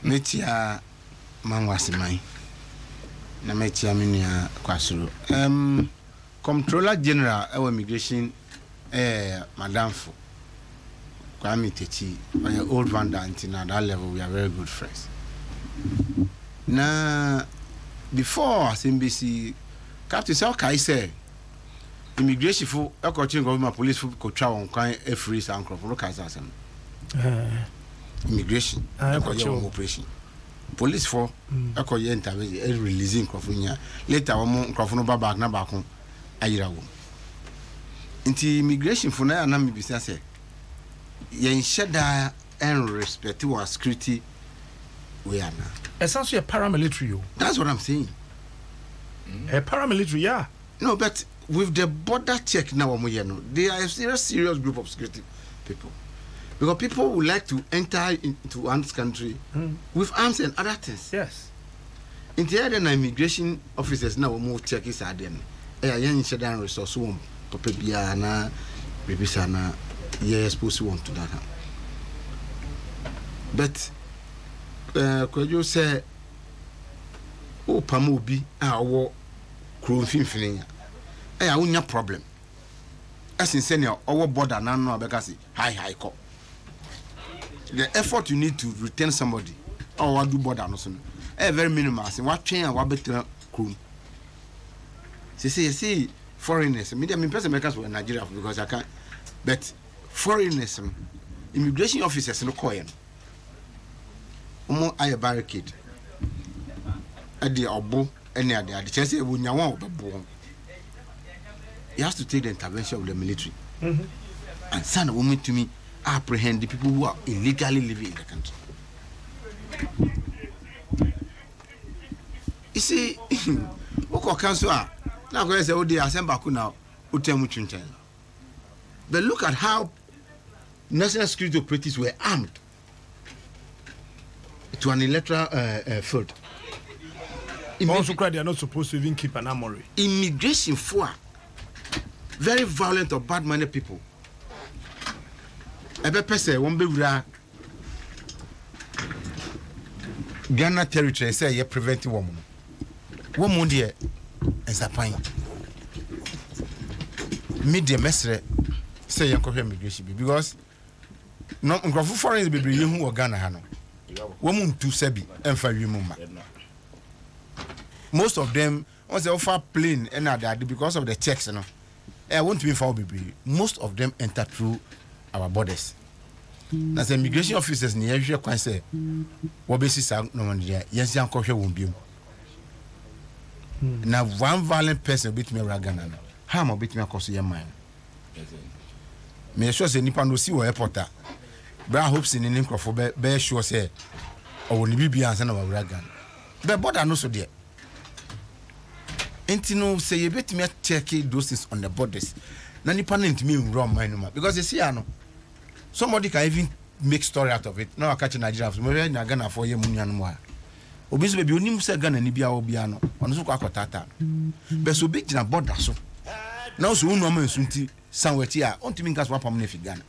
Metia Manwasimai. Na metia minia kwasuru. Comptroller General of Immigration Madam Fu. Kwame Techi, my old Van Dantin at that level, we are very good friends. Now, before SMBC, Captain Salkai said, immigration for a coaching government police for control on kind of free and crop immigration, operation. Police for a coyent releasing Crophonia. Later, one Crophono back na back on Ayrawo. Into immigration for now, and business. Yen shada and respect to our security. We are now. Essentially a paramilitary. That's what I'm saying. A paramilitary, yeah. No, but with the border check now, they are a serious group of security people. Because people would like to enter into one's country with arms and other things. Yes. In the other immigration officers now more check is aden. Young Shadan resource one, Papiana, Bibisana, yes, supposed to want to that. But could you say, oh, Pamubi, our crew finfin? I won't have problem. As in senior, our border, none of Becassi, high call. The effort you need to retain somebody, or what do border, no son, very minimal. What train and what better crew? See, foreigners, medium person makers were in Nigeria because I can't, but foreigners, immigration officers no coin. I barricade. At the obo, any other, the chance when you want to born. He has to take the intervention of the military and send a woman to me. Apprehend the people who are illegally living in the country. You see, what council are now going to say, oh, they are sent back now, but look at how national security operatives were armed to an electoral field. Also, they are not supposed to even keep an armory. Immigration for very violent or bad-minded people. Ebe pese won't be Ghana territory say you preventing woman. Woman there is a pine. Media mesre say you come immigration because no foreign be bring you Ghana hano. Woman to sebi emfa wimu. Most of them once they offer plane and that because of the checks, you know. I want to be for be most of them enter through our borders. As immigration officers near you can say, what basis are no one there? Yes, young coffee won't be. Now, one violent person beat me ragana. How am I beat me across your mind? May sure say Nippon will see what airport. But I hope in the name of bear sure say, or will be answer our ragan. But border no so dear. Intino say you bet me check those things on the borders. Nani panent me wrong mind because you see I know. Somebody can even make story out of it. Now I catch Nigeria. Maybe I Ghana for year munyan more. Obviously, baby, you need to Ghana Nibia Obiano on so Kakotata. But so big in a border so. Now so one woman sunti somewhere here. On to me gas wapam nefi Ghana.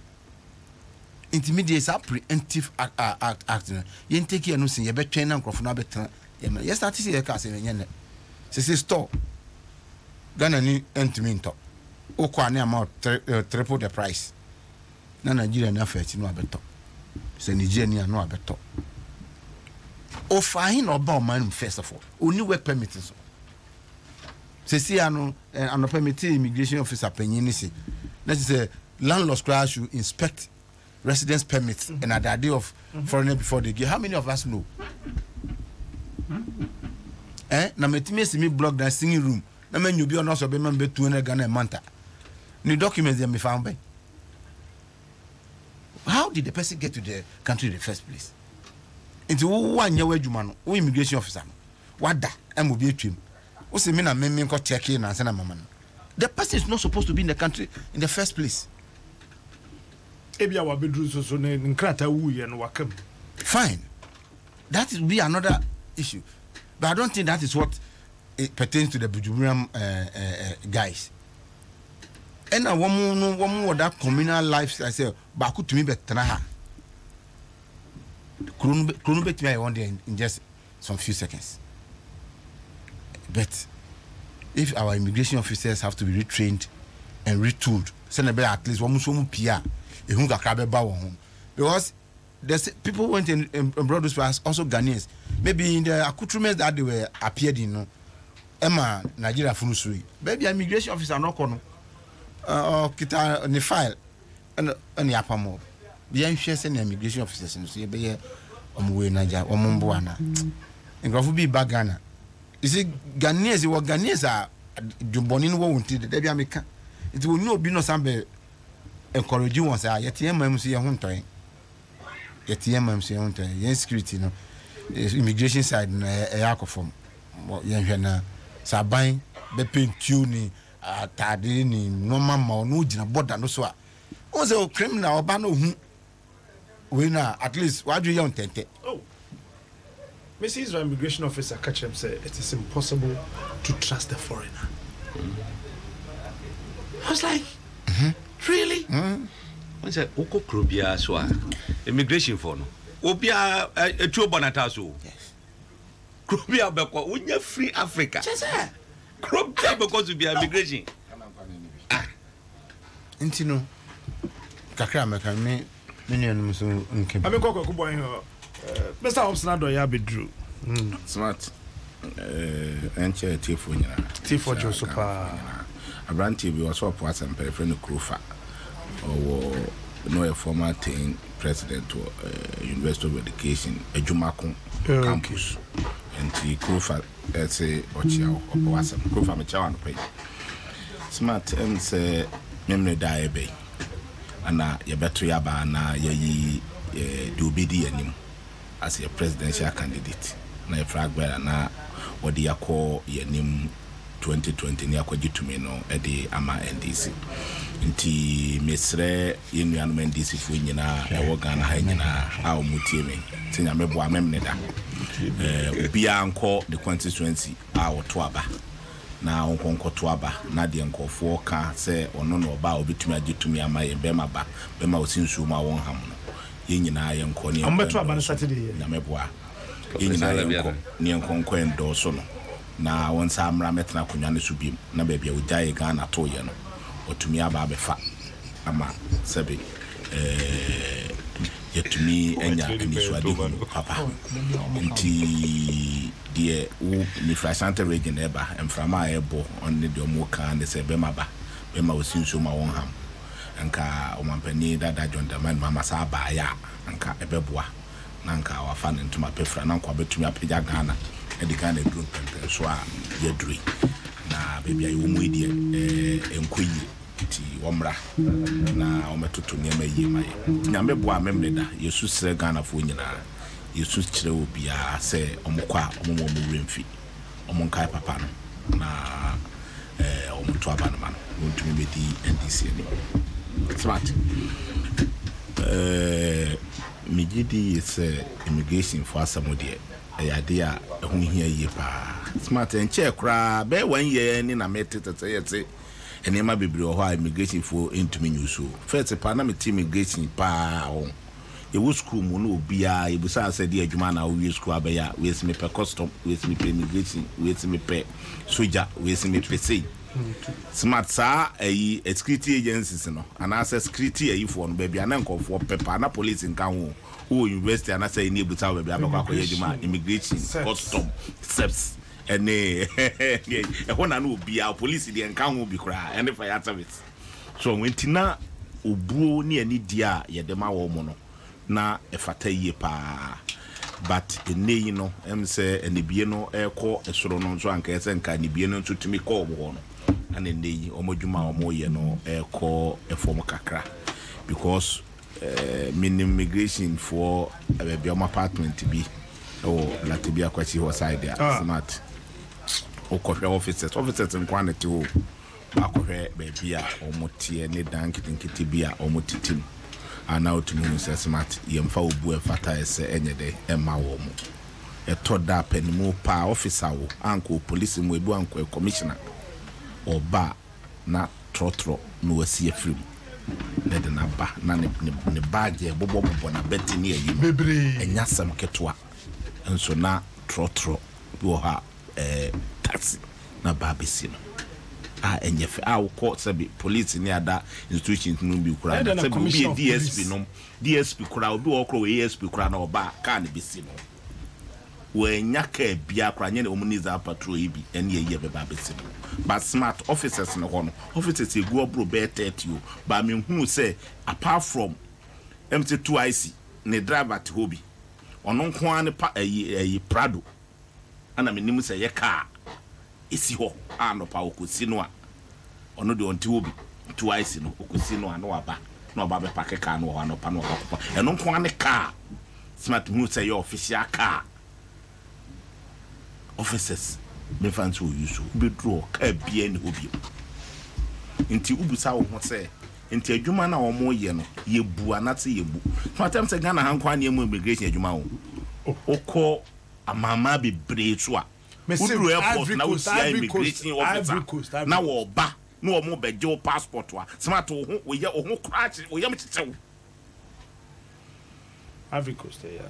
Intermediates are preemptive act. You take care no sin. You bet train and crop na better. Yes, that is your case in yene. Se store. Ghana ni entiment. Okwane amount triple the price. Na Nigeria na fetch no abeto. Se Nigeria no abeto. O fine oba man first of all. Only work permit so. Se si ano permit immigration officer penyin si. That is a landlord should inspect residence permits and at the idea of foreigner before they give. How many of us know? Na metime si me block that singing room. Na men you be on also be man be 200 Ghana a month. Ni documents them be found by. How did the person get to the country in the first place? Into one year jumano, who immigration officer? What da? And will be a trim. What's the mean? I mean, got check in and send a man. The person is not supposed to be in the country in the first place. Fine. That will be another issue. But I don't think that is what it pertains to the Bujumbura guys. And a woman that communal life, I say, Baku to me, but Krono bet me I want in just some few seconds. But if our immigration officers have to be retrained and retooled, send at least one musumu pia, a hunga krabe bawa home. Because there's people went in abroad was also Ghanaians. Maybe in the accoutrements that they were appeared in, no. Emma Nigeria Funusui. Maybe immigration officer no kono. Kita on the file and the upper mob. The anxious and immigration officers and say, be omwe Nigeria, omumbuana. And go be bagana. You see, Ghanaians, what Ghanaians are Jumbonin won't did the America. It will no be no sambe encourage you once. Yet, MMC a hunter. Yet, MMC a hunter. Yes, security, no immigration side, a yak of form. Yana Sabine, Bepin tuning, Tadini, no mamma, no dinner, but no so. Also, criminal or bano winner, at least, why do you young tente? Oh. Mrs. Israel immigration officer catch him say it is impossible to trust the foreigner. I was like, really? I said, Oko Krobia Swa, immigration for no. Obia a true bonataso. Yes. Krobia Beko, when you're free Africa. Krobia because to be immigration. Intino Kakra me minion so I mean, Coco boy, Mr. Hobson, ya be drew. Smart. Enche Tifo Joseph. Abranti be also a and friend Krufa or no a former thing president to University of Education, Ejumako campus. And the Krufa say Ochia or was Krufa Machawan pay. Smart and say memory die bay. And ya better yaba na ye do bidi anim as a presidential candidate. Na frag bear na what they call ye nim 2020 ni akwajitu no ede ama NDC nti mesre yenu anu NDC fu nyina ewo Ghana ha nyina a omutie me tinya mebo amemne da obi anko the constituency a woto aba na onkonko to aba na de nkofo ka se ono no ba obetumi agitumi ama ye bema ba bema osinsu ma won ham no ye nyina ye nko ni ambeto aba na Saturday na mebo a ye nyina ye ni nkonko endo so no na won sa amra metna konwa ne subim na ba bia ojaye Ghana to ye no otumi aba befa ama sebe yetumi enya enisuade papa nti die u ni frasante region eba emframa ebo on de omo kan de se bema osinso ma won ham nka omampani dada John Daman mama sa ba ya nka ebeboa na nka wafa ne ntuma pefra na nka betumi apega Ghana edika na drum pempe so a yeduri na bebia yomu edie enkoyi ti omra na ometoto niam ayi mai nyame boa memleda yesu sere Ghana fo nyina yesu kire obi a se omkwa omomo remfi omonkai papa no na omoto aba no ma no ntumi bedi NDC ni smart migidi is immigration for asamodie ayade a ho hia yie pa smart enche kra be 1 year ni na metete yete enema bebre ho immigration for intumi nyuso first pa na meti immigration pa o e wo school mu no obia e busa say de adwuma na wo school abaya we se me pe custom we se me pe immigration we se me pe soja we se me pe sei smart sa ayi security agencies no ana say security ayi for no ba bia na nkofo pepa na police nka ho o university ana say ni busa ba bia ba kwa adwuma immigration custom steps ene ehona no bia police de nka ho bi kra ene fire service so wentina obuo ni ani dia ye de ma wo mo no na efata yie pa but eneyi no em se enebie no ekọ esoro no nso anka ese nka enebie no nso tumi kọ obo no ana eneyi omodwuma omoye no ekọ efom kakra because minimum immigration for a apartment bi or latibia kwachi ho side there smart okọhwe officers nkwanete ho akọhwe baby a omotie ne dankinkiti bi a omotitim ana otumi se smart yemfa obu efata ese enyede ema wo mu etoda penimu pa officer wo anko police mu ebu anko commissioner oba na trotro no wasi afrim ne de na ba na ne bag e bobo na beti ne ayi bebre enya sam ketwa enso na trotro bi wo ha taxi na ba besi no enye fe ko sabi police ni ada institutions no bi kura na sabi bi DSP no DSP kura obi wo kura ASP kura na oba ka ne besi no we nyaka bia kura nye ne omuniza patrol ibi ene ye beba besi no but smart officers no ho no officers e go obro be 30 o ba me hu say apart from MT2IC ne driver te hobi ono nko an pa Prado ana me nim say ye car esi ho ano pa okosi no a ono de onti hobi 2IC no okosi no ano aba na oba be park car no ano pa no oba eno nko an car smart hu say your official car officers me fancy o use be draw ka bia ni hobi nti ubusa wo ho say nti adwuma na wo mo ye no ye bu anate ye bu so atem say Ghana hankwa na emu immigration adwuma wo okọ amama be brechu a udru airport na wo sia immigration officer na wo ba na wo mo beje passport wa smart wo ho ye wo ho crash wo yam titew Ivory Coast ya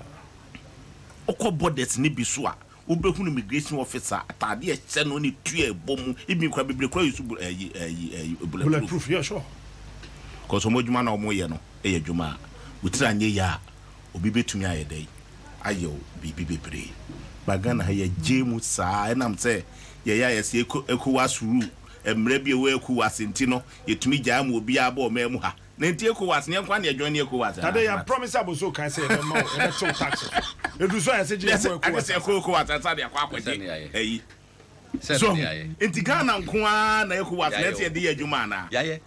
okọ borders ni bi so a ubehunu immigration officer atade e che no ni tue bomu ibi kwa bebre kwa yusu bulletproof yeah sure cause omodwuma na omo ye no e yadwuma utira nye ya obi betumi ayedai ayo bibi bebre bagana ha ye jemu saa enam se ye ya yes eku wasuru emre bi ewe eku wasenti no yetumi gya ma obi aba o memu ha na enti eku wasne nkwa na edwan ne eku wasa tade ya promise aboso kan say e ma e to tax edu so ya se je eku wasa tade akwa akwede eyi so enti Ghana nkwa na eku wasne enti de yadwuma na yaye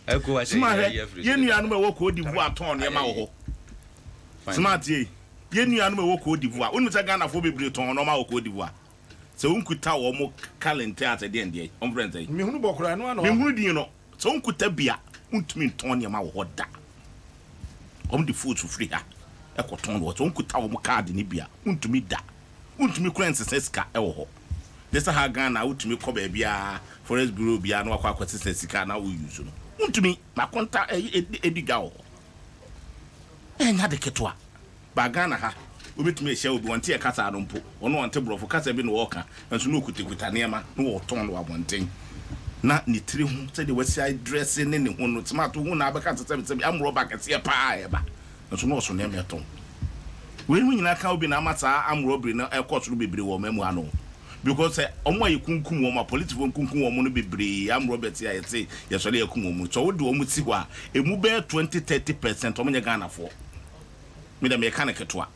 eku wasa ye nuanu me wo ko divu aton ne ma wo ho smart ye nuanu me wo ko divu a onu se Ghana fo bebre ton no ma wo ko divu a se unkuta wo mo calendar at the end on friend say me hunu bokura no ano me hunu din no se unkuta bia untumi ton ne ma wo da di food free ha e ko ton wo se unkuta wo mo card ni bia untumi da untumi currency seska e wo ho desa ha Ghana utumi ko ba bia forest bureau bia no akwa akwati sesika na wo use no untumi na konta ediga wo enya de ketwa ba Ghana ha obetumi ehia obi wonte e kasa no mpo ono wonte brofo kasa bi no woka enso no kutekuta neema no wo ton no abonten na ni tiri hu se de wasi dress ne ne hu no tomato hu na abeka tsebi amro ba kase pa e ba enso no so ne meton we hu nyina ka obi na amata amro bri na e kotoro bebre wo mamu ano because omo ayi kunkum wo ma political kunkum wo mo no bebre amro beti ayete ye so le yakum wo mu so wo de wo mu ti ho a emu be 20-30% omo nya Ghana fo me da me ka na ketwa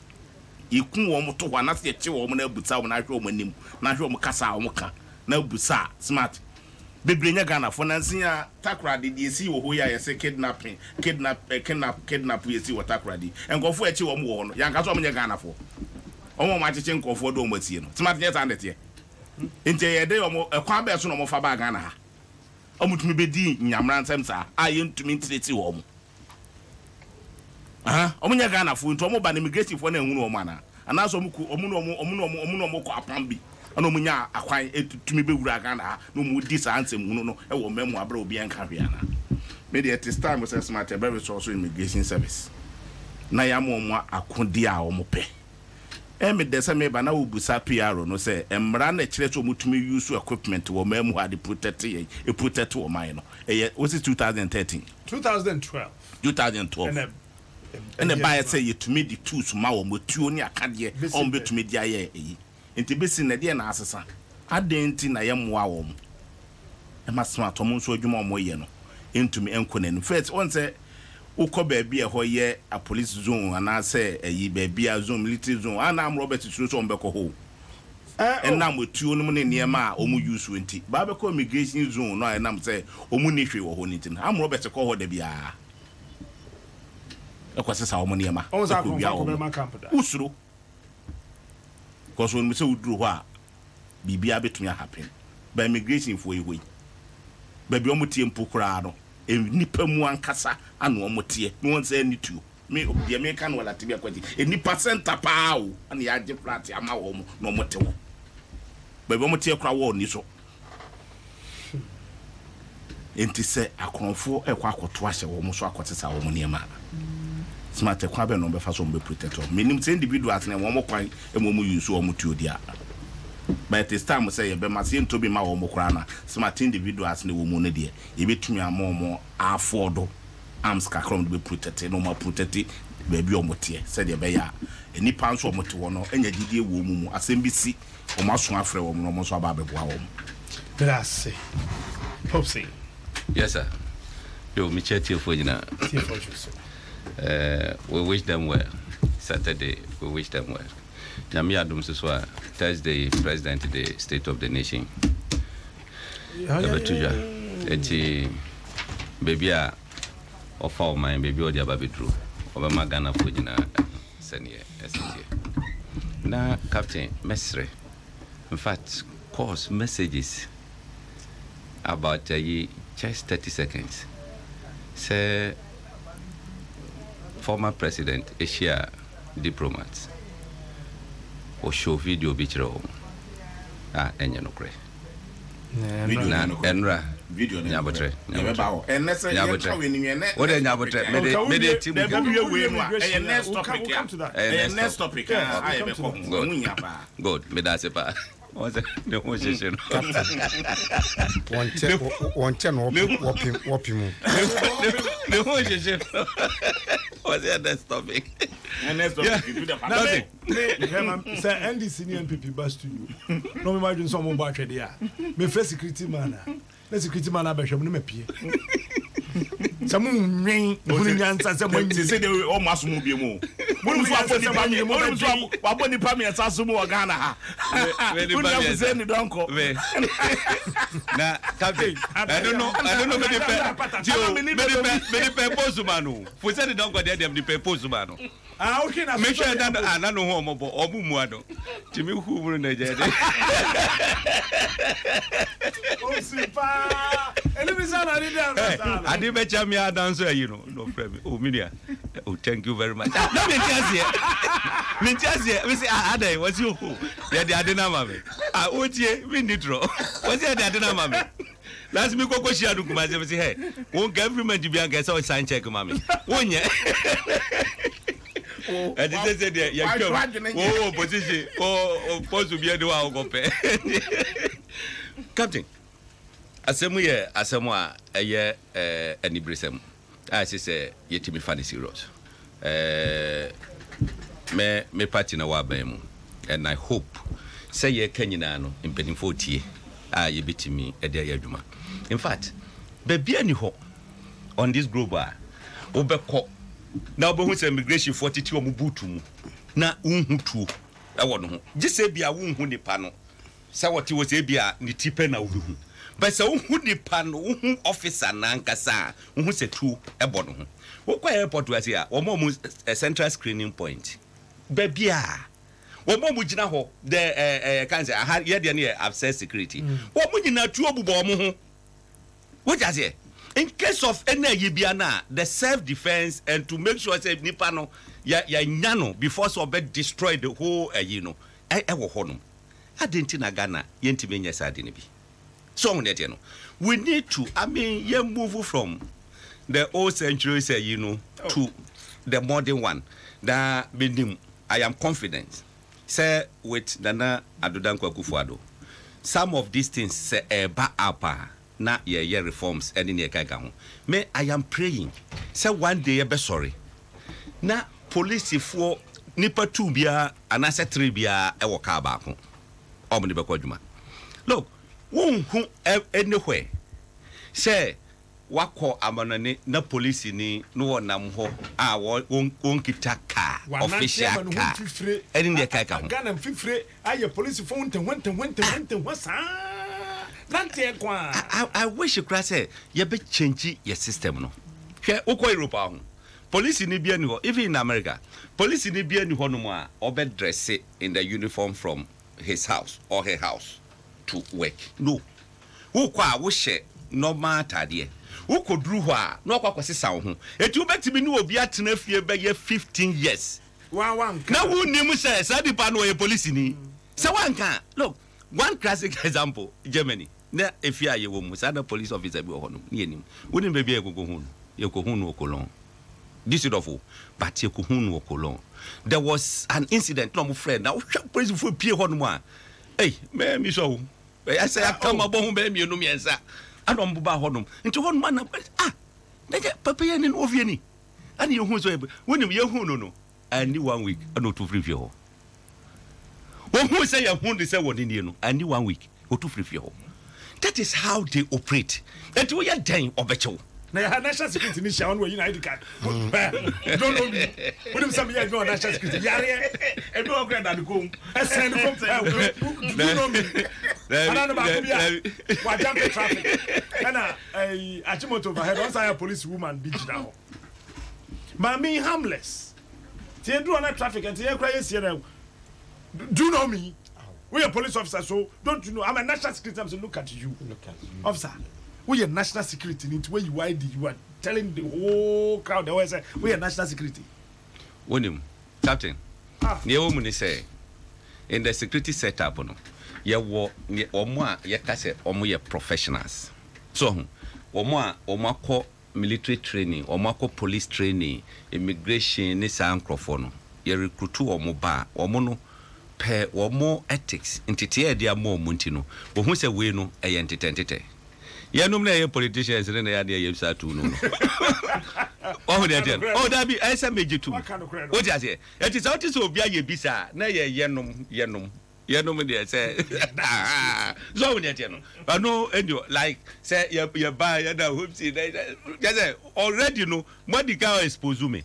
ikun wo mo to ho na se che wo mo na buta wo na hwe wo manim na hwe wo kasa wo ka na busa smart bebre nya Ghana fo na nsia takrade de esi wo ho ya yese kidnap yesi wo takrade enkofo echi wo mo wo no yanka so mo nya Ghana fo omo ma cheche nkofo do mo tie no smart nya ta ndete nte ye de omo ekwa be so no mo fa ba Ghana ha omutumi bedi nyamra nsem sa aye ntumi ntireti wo mo omunya Ghana fo nto omo ba na immigration fo na ehunu omo ana so omo ko apambi ana omunya akwan etumi bewura Ghana no mu di sa ansem hunu no e wo memu abra obi enka hwe ana me dey at this time was smart very resource immigration service na ya mo akodi a omo pe me desa me ba na obusa PR no say emra na kire so mutumi use equipment wo memu ha de protect wo mine no was it 2013 2012 and the buyer say you to me the tools ma wo motuo ni akade on betumi dia ye eyi enti besi na de na asesa adenti na ye moa wo mo e ma smart mo nso adwuma mo ye no entumi enkonenu first on say ukọ baabi e ho ye a police zone ana say eyi baabi a zone military zone ana am Robert Turo so mbekọ ho na motuo no ne niema a omu use enti ba be ko immigration zone no na am say omu ni hwe wo ho nitin am Robert ko ho da bia ekwasesa wo niema usuro cause when me say uduro ho a bibia betumi happen by immigration for ewe baby omutie mpokura no nipa mu ankasa anu omutie no won say nitu me obi me kan wala tibia kwati nipa center pa o ana ya je flat ama wo mo no omote wo baby omutie kura wo ni so enti se akonfo ekwa akoto ahye wo mo so akotesa wo mo niema smart ekwa be no be fa so mo be protector minim se individuals na wo mo kwan mo use wo mo tuodia but this time say be ma se ntobi ma wo mo kra na smart individuals na wo mo ne de ye betumi amomo afford arms kakrom be protect no ma protect baby omote said ye be ya eni panso omote wo no enya gidie wo mu asem bi si o ma so afre wo no mo so aba beboa wo. Grazie. Popsy. Yes, sir. Yo, me chat here for you now. We wish them well. Saturday, we wish them well. Nami Adom Siswa, Thursday, President of the State of the Nation. Eti baby of our mind, baby or the baby true. Over Magana for you now. Senior, now, Captain Mestre. In fact, course messages about just 30 seconds. Say, former president, Asia diplomats, or show video vitro. And no cray. Enra video Nabotre. And let's say what a Nabotre made next topic. Good, Medasepa. Was it the position? One ten whopping. The position was the next topic. And next topic, Sir Andy Senior MPP bus to you. No, imagine someone back there. Me first security man. Let's security man. I bet you me pay. Some ring. Who answer someone? Say they almost move you more. Who swap for the family? Who swap? What when the family is also more Ghana? Who never send the donko? Now, Captain, I don't know. Many purpose manu. Who said the donko? They have the purpose manu. Ah, okay. Make sure that I know home or Muano. Jimmy who will not get it. Oh, super. I did bet you a dancer, you know. No problem. Oh, Minia. Oh, thank you very much. No, me just here. We say, Ade, what's you? Yeah, the Adena Mammy. Ah, what ye? We need to. What's the Adena Mammy? Last me go share to my say, hey, won't government be a guest or sign check, Mammy. One year. And this is the oh, position. Oh, supposed to be a dual compare. Captain, Asamoah, a year, any brism. As I say, yet to be funny serious. Me party na wabemu, and I hope say ye Kenyano in Penny 40. You beat me a day yaduma. In fact, baby any ho on this global Obeko. Now, but who's immigration 42 Mubutu? Na unhutu. I want to just say be a wound who pano. So what was a beer, ni tipen out. But so who the pano, officer Nankasa, who said two a bottom. What airport was here, or more a central screening point. Babia. What more would you know? The cancer, I had yet near access security. What would you know? Two what does it? In case of any Yibiana, the self-defense and to make sure say Nipano ya nyano before so be destroy the whole I will honum. I didn't in Ghana yentimenya sadinibi. So we need to move from the old century to the modern one. That meaning I am confident. Say with Nana Adodankwa Kufuado. Some of these things say ba apa. Na ye reforms and in your kaka. May I am praying. Say one day be sorry. Na police for nipa 2 bia anase 3 bia e woka ba ho. Omni be kwaduma. Look, won hu anywhere. Say wako amanane na police ni no nam ho a won kita car official car. And in your kaka. Ghana fifre aye police for went what's I wish you could say, you be change your system. No, here, Europe, police in Libya, even in America, police in Libya, no or bed dress in the uniform from his house or her house to work. No, who wish no matter dear. Who could do what? No, what was his sound? It you bet to be no be at 15 years. Now, who name says, I depend on your police in. So one can look one classic example, Germany. na if you are a woman sada police officer bi ho no ne anim woni be bia ekokohun no okolon this is awful but ekohun no okolon there was an incident no friend now police for pie ho no mo a hey me so I say I come abon be me no miensa Adom buba ho no nti ho no na papa ye ne no ofie ni ani ye hu so woni ye hu no ani 1 week no to free ho who say you who say what in you and 1 week or 2 free for that is how they operate and we are dying of a show now national security ni shawn we united card don't know me when them some years no national security yare e do grade and go send come you know me ana ba ko bia wa jump traffic ana achimoto overhead once I police woman beach down mami harmless tie do on traffic and tie cry see na do you know me? We are police officer, so don't you know? I'm a national security. I'm saying, look at you, officer. We are national security. Into where you are telling the whole crowd. They always say we are national security. William, Captain. The woman say in the security setup, no, you kase omo professionals. So, omo ko military training, omo ko police training, immigration ni sa microphone. You recruit omo ba, omo no. Pe more ethics entity dia more muntino wo hu se we no e entitentete ye no na ye politicians ne ya de ye bisa tu no oh dey ten oh that be I say meji tu what you say it is out so obi aye bisa na ye yenom dey say so we dey ten no no enyo like say you buy na hope see just say already no what the guy expose me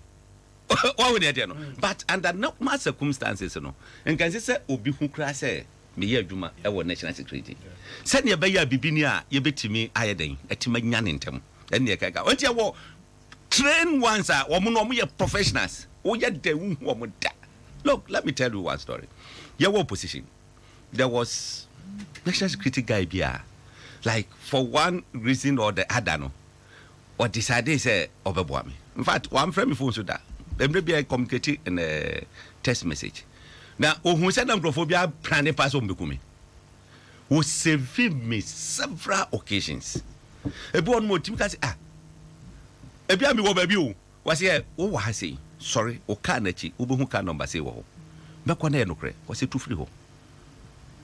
what we dey no but under normal circumstances no and can say obi hu kra say me ye adwuma e wo national security say ne be ya bibini a ye betimi ayeden etima nya ne ntem ene ye kaka onti wo train ones a wo no ye professionals wo ye de hu wo mo da look let me tell you one story ye wo position there was national security guy bia like for one reason or the other no or decided say obeboa me in fact one friend me phone so that maybe I communicate in a text message. Now, who said Amphobia plan a pass on Bukumi who saved me several occasions. A born more because a baby was here. Oh, I say, sorry, or Carnegie, Ubu can number say, oh, Bakwane no cre was it too free?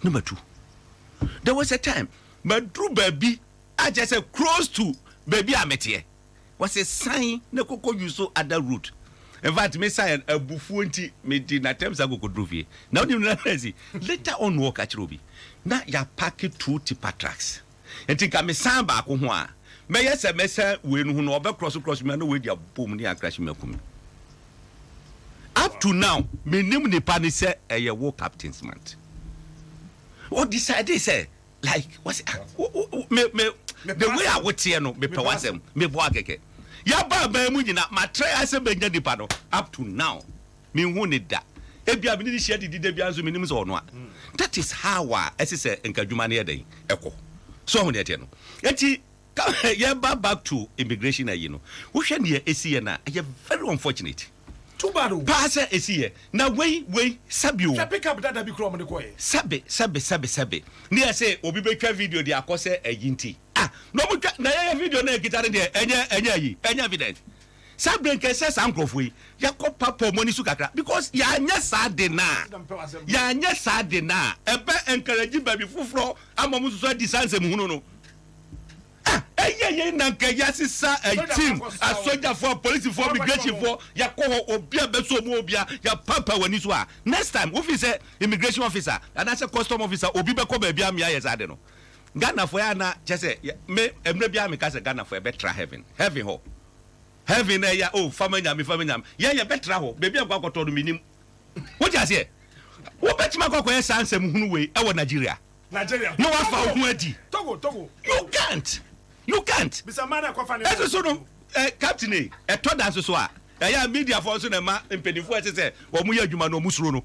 Number 2. There was a time, but Drew baby, I just said close to baby I met here was a sign no coco you so other route. In fact, me say a bufunti me did na terms ago kodrovie. Now you know later on walk at Ruby. Na ya pack 2 tipper tracks. And think I me samba ko ho a. Me yes a mesa we no no obe cross me no we dia boom ni crash me kum. Up to now, me nim ni pa ni say e war captain's month. What decided say like what's me the way I would see no me pe wasem me bo akeke. Ya ba mu nyina ma try ase benya dipa no up to now me hu ne da ebia me ni share di da bia so me nim so no a that is how ese se nkadwuma na yeden eko so hu ne te no enti ya ba back to immigration ayi no wo hwe ne esi ye na ye very unfortunate too bad pass esi ye na we sabio pick up that be krom ne koye sabe ni ase obi be twa video di akose ayinti no mo na ya video na gitare de enya evidence sabren ke se sankrofo yi yakop papa money su kakra because ya anya sade na ebe encourage baby fufuro amamu so distance mu hunu no na nke ya sisa team a soldier for police for immigration for yakoho obia beso mu obia ya papa wani so a next time we say immigration officer and as a custom officer obi be ko ba bia me ayesade no Ghana for ya na chese me emre bia me ka se Ghana for better heaven ho heaven ya oh famanya ya better ho baby akwakoto do minim what you say wo betima kwakọ ya sansem hunu we e wo Nigeria no wa fa hu adi Togo you can't bisa mana kwa fa ne eso so no captain e to dance so a ya media for so na ma impedifo ese se wo mu ya adwuma no musuro no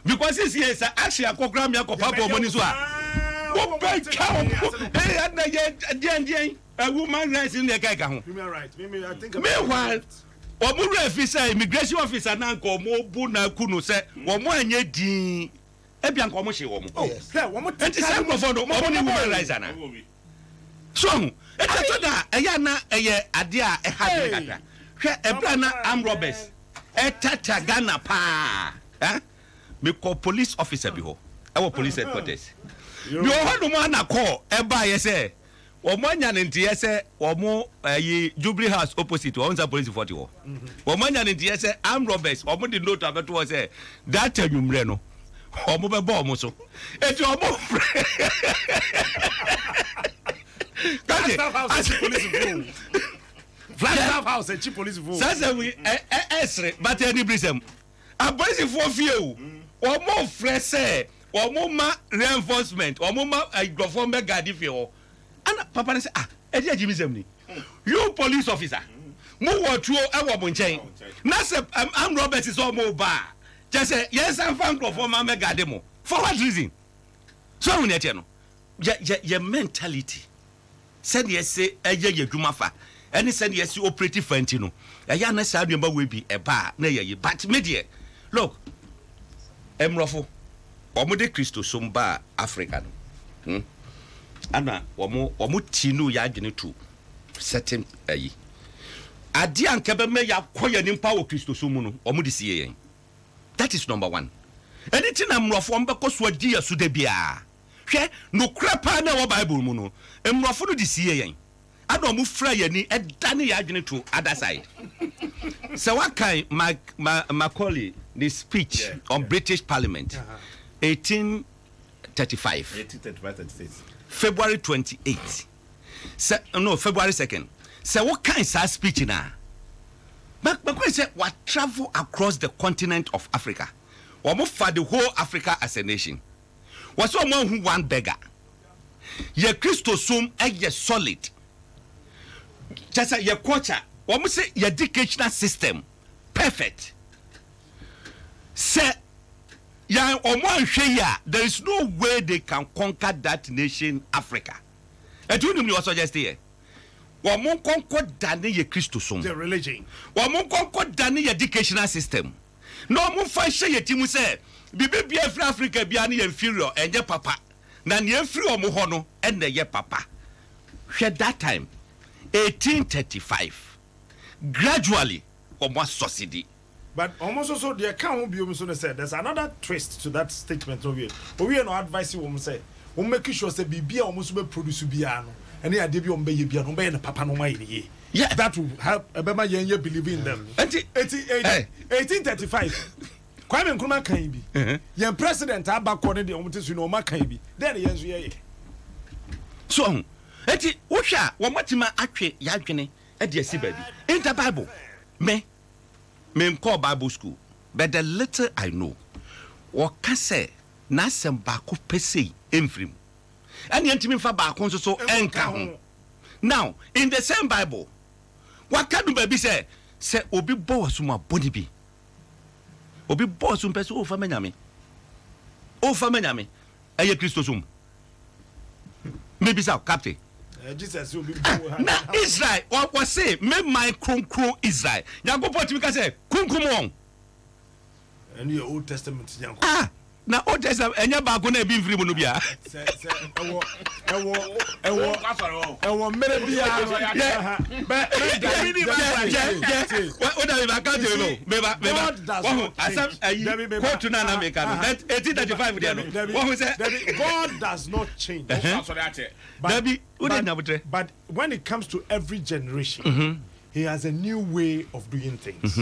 because this is actually akokra me akopa po money so a wo be count and again a woman rights in the kaka ho human rights me I think meanwhile omuru officer immigration officer na nko mo bu na kunu se wo mo anye din e bia nko mo hye wo mo oh wo mo enti se nko fo no mo ni woman rights ana So it's that ayana adia ehadre kaka hwe ebra na arm robbers etata Ghana pa me call police officer bi ho our police headquarters bi ho no ma na call eba ye say omo anya ntie say omo Jubilee House opposite on the police 40 ho omo anya ntie say arm robbers omo the note abeto say that anwumre no omo be bo omo so eti omo Flagstaff House and chief police vote. Sasa we esre but any brisem. A police for few. Or more fresh or more reinforcement or more grofon be guard if you. And papa say e Jimmy Zemni. You police officer. Mo wo tuo e wo bonchen. Na say am Robert is all more bar. Just say yes am fan grofon ma me guard mo. For what reason? So we net no. Your mentality. Said yes say ye dwuma fa. Any said yes you operative fantino. Ya na sa adwuma we bi e ba na ye but media. Look. Emrofo. Omo de Christo somba Africa no. Ana omo tinu ya adwene to certain ayi. Ade anka be me ya koya nimpa wo Christo somu no omo de sie yen. That is number 1. Anything amrofo mbeko so adi yaso da bia. Hwe no krapa na wo Bible mu no. Emrofo no de sie yen. Adom fra yani edane ya adwene to other side. So what kind Macaulay the speech on British Parliament 1835 February 28 February 2nd. So what kind of speech na Macaulay said what travel across the continent of Africa or for the whole Africa as a nation was someone who one beggar ye Christosum ye solid just your culture what say your educational system perfect say ya there is no way they can conquer that nation Africa and you know me also just here woman conquer dane ye Christosum the religion woman conquer dane your educational system no mo fa hye ye timu say bibi Africa bia na inferior enye papa na ne inferior omo ho no and ye papa hwe that time 1835 gradually almost subsidy but almost also the account be almost said there's another twist to that statement of it we are not advising women say we make sure say bibia almost be produce bia no and they dey be on be bia no be na papa no mai ye yeah that will help ebema yen believe in them 1835 Kwame Nkrumah kan bi yen president abakọ ne de omotesu no ma kan bi then yen so ye so eti wohwa wo matima atwe ya adwene e de asi baby in the Bible me call Bible school but the little I know wo ka say na sem ba ko pese emfrim and yentimi fa ba ko so enka ho now in the same Bible what can do baby say obi bo asuma boni bi obi bo asum pese o fa manyame eye Christosum maybe so captain Jesus will be now Israel what say me my crown Israel Yankopon timi ka say kunkum and your Old Testament na Old Testament enya ba go na bi mfiri mu no bia ewo mere bia what do you can do no me ba asam quote na na make no 1835 there no what say God does not change but when it comes to every generation he has a new way of doing things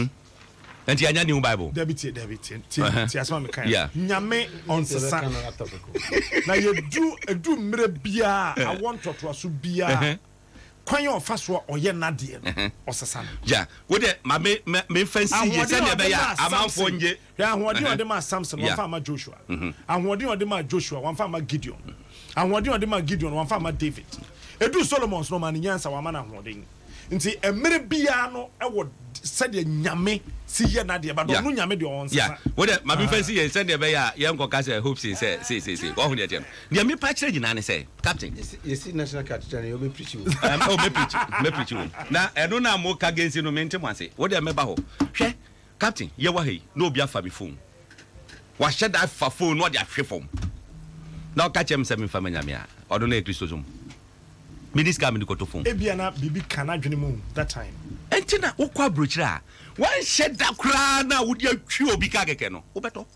and you new Bible David asma me kan nyame on sesa na you do mre bia I want to aso bia kwan of faso oye nade o sesa yeah wo de me fancy ye se ne be ya amanfo nje ya ahode ode ma Samson wan fa ma Joshua ahode ode ma Joshua wan fa ma Gideon ahode ode ma Gideon wan fa ma David edu Solomon no man nyansa wan ma na ahode nti emre bia no e wo said nyame si ye na de ba do no nyame de on yeah wo de ma bi fancy ye said de be ya ye nko ka say hope say wo hu de dem de me pa kire nyina ne say captain you see national card channel you be preach me preach na eno na mo ka gensi no mente mo ase wo de me ba ho hwe captain ye wa hei no obi afa bi phone wa hye da fa phone no de ahwe phone na o ka chem se me fa manyame a odo na Christosum Minister Minikoto. Ebiana Bibi Canadjanimu that time. Entina ukwa brochra. One shed that crana would you chew bikagekeno. Ubeto.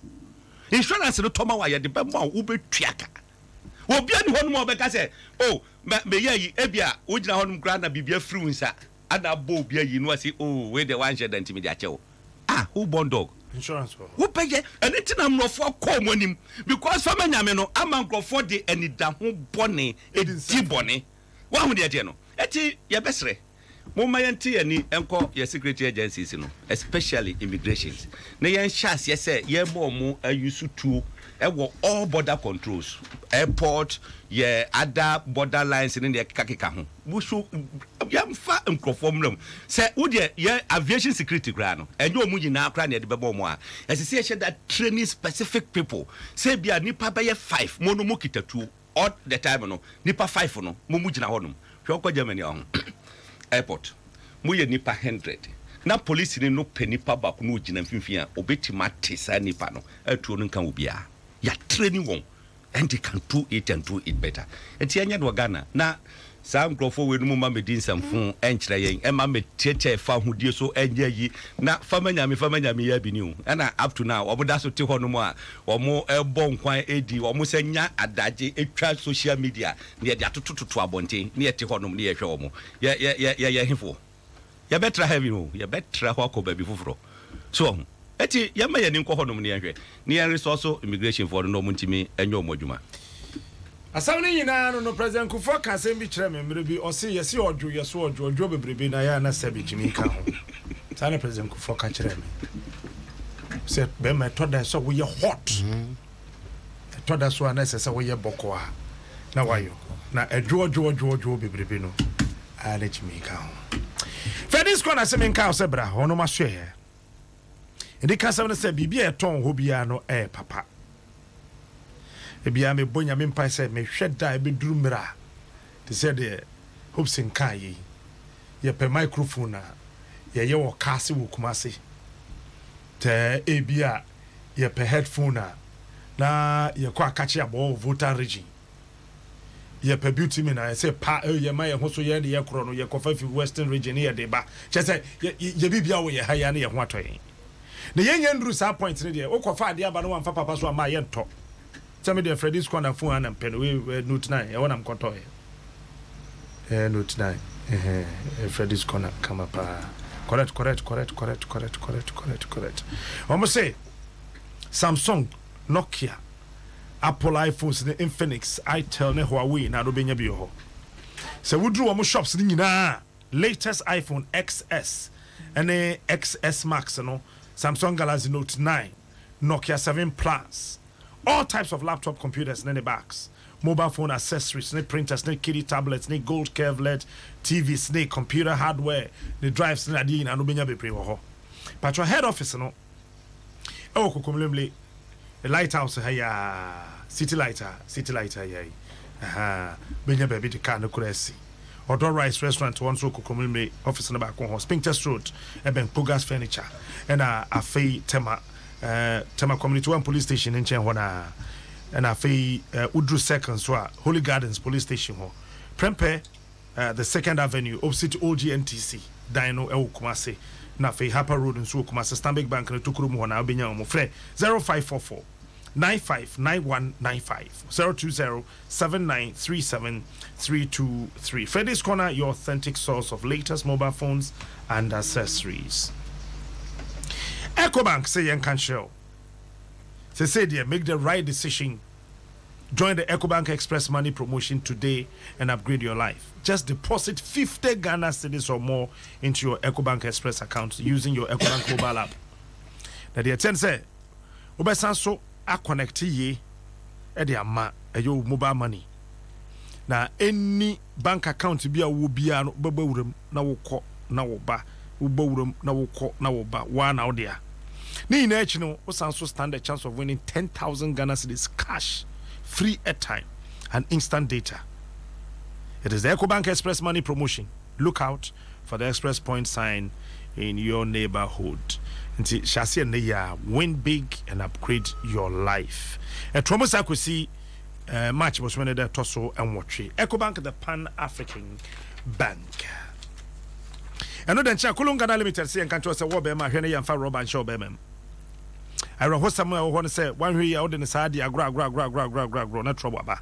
Insurance no toma wire the bembo ube triaka. Obian one more because oh, me ye ebia, ujna hon grana bibia fruinsa. Ada bo bia you know say oh where the one shed intimidacho. Ah, who born dog? Insurance. Who pay and it's I'm not for common him because for many ameno I'm for the any damn bonny, a deep bonny. One with the general. Eti, your best re. Momayanti and enco your security agencies, you know, especially immigrations. Nayan Shas, yes, sir, ye more a used to all border controls, airport, yeah, other border lines in the Kakikahu. Bushu, yam far and conform them. Say, would ye aviation security grano, and your moving now crying at the Babomoa. As I say, that training specific people say, be a nipa by 5, monomokita 2. All the time no nipa 5 no mumujina honum hweko Germany on airport muye nipa 100 na police ni no penipa ba ko no gina mfimfia obetima tesa nipa no atuo no kan obia ya training won and they can do it and do it better enti anya do Ghana na sam grofo we no mama medin samfun enkyere yen e ma metete fa hodie so enya yi na famanyame ya biniu na up to now oboda so te hono mu a omo ebo nkwan edi omo senya adaje etwa social media ne de atototo abonten ne te hono ne ye hwe omo ye hifo ya betra heavy no ya betra ho akoba bi fufuro so eti ya ma ye ni nkọ hono ne ye hwe ne resource immigration for no muntimi enyo omodwuma Asawni nyina no president Kufo ka sem bi kire memre bi o se yesi odwo yeso odwo bebrebe na ya na sabi jimi ka ho tane president Kufo ka kire me se be me toda so we hot toda so na se we boko a na wayo na edwo bebrebe no a na jimi ka ho Fedis kona se men ka o se bra hono ma hwe he edi ka se se bibia eton ho bia no papa ebia me bonya me mpa se me hweda e be duru mira te se de hopes in kan yi ye pe microphone na ye wo kase wo kumase te ebia ye pe headphone na ye kwa akachi abo voter region ye pe beauty me na se pa ye ma ye ho so ye de ye kro no ye kofa fi western region ye de ba che se ye bibia wo ye ha ya na ye ho atoyen na ye nya nduru sa point ne de wo kofa ade aba no wamfa papa so ama ye nto. Tell me the Freddy's corner phone and pen we note 9. I want am contour. Note 9. Freddy's corner come up. Correct. Almost say Samsung, Nokia, Apple iPhones, the Infinix, Itel, ne Huawei, na do benya bi ho. So we drew almost shops ni na latest iPhone XS and XS Max no Samsung Galaxy Note 9, Nokia 7 Plus. All types of laptop computers in the bags, mobile phone accessories, printers, kitty tablets, gold curve LED TVs, computer hardware, the drives, adi na no benya be pre ho. But your head office no. Oh kokomlemle lighthouse ya city lighter ya. Aha, benya be the car no kuresi. Odor Rice restaurant one so kokomlemle office no back ho. Spinktest Road, Eben Pogas Furniture, and Afei Tema Community One Police Station in Chenwana, and Afei Udru Second so Holy Gardens Police Station ho. Prempe the 2nd Avenue opposite OGNTC Dino Kumase na Afei Harper Road in so Kumase Stanbic Bank na Tukuru mo na obenya mo frɛ 0544 959195 020 7937 Freddy's Corner, your authentic source of latest mobile phones and accessories. EcoBank say yen can show. Say dear, make the right decision. Join the EcoBank Express Money promotion today and upgrade your life. Just deposit 50 Ghana cedis or more into your EcoBank Express account using your EcoBank mobile app. Now the attend say, Obesanso a connect ye e ama your mobile money. Now any bank account be a wubia no bebewuram na wokɔ na woba ubawuram na wokɔ na woba wa na odia. Ni na echi no Osanso stand a chance of winning 10,000 Ghana cedis cash, free airtime and instant data. It is the EcoBank Express Money promotion. Look out for the Express Point sign in your neighborhood. Nti shasi ne ya win big and upgrade your life. E tromosa kwesi match was when they tosso and watch Ecobank the Pan African Bank. And then Chakulung Ghana Limited say and can't trust a war bema when you and Rob and show bemem. I wrote somewhere I want to say one way out in the side grow not trouble ba.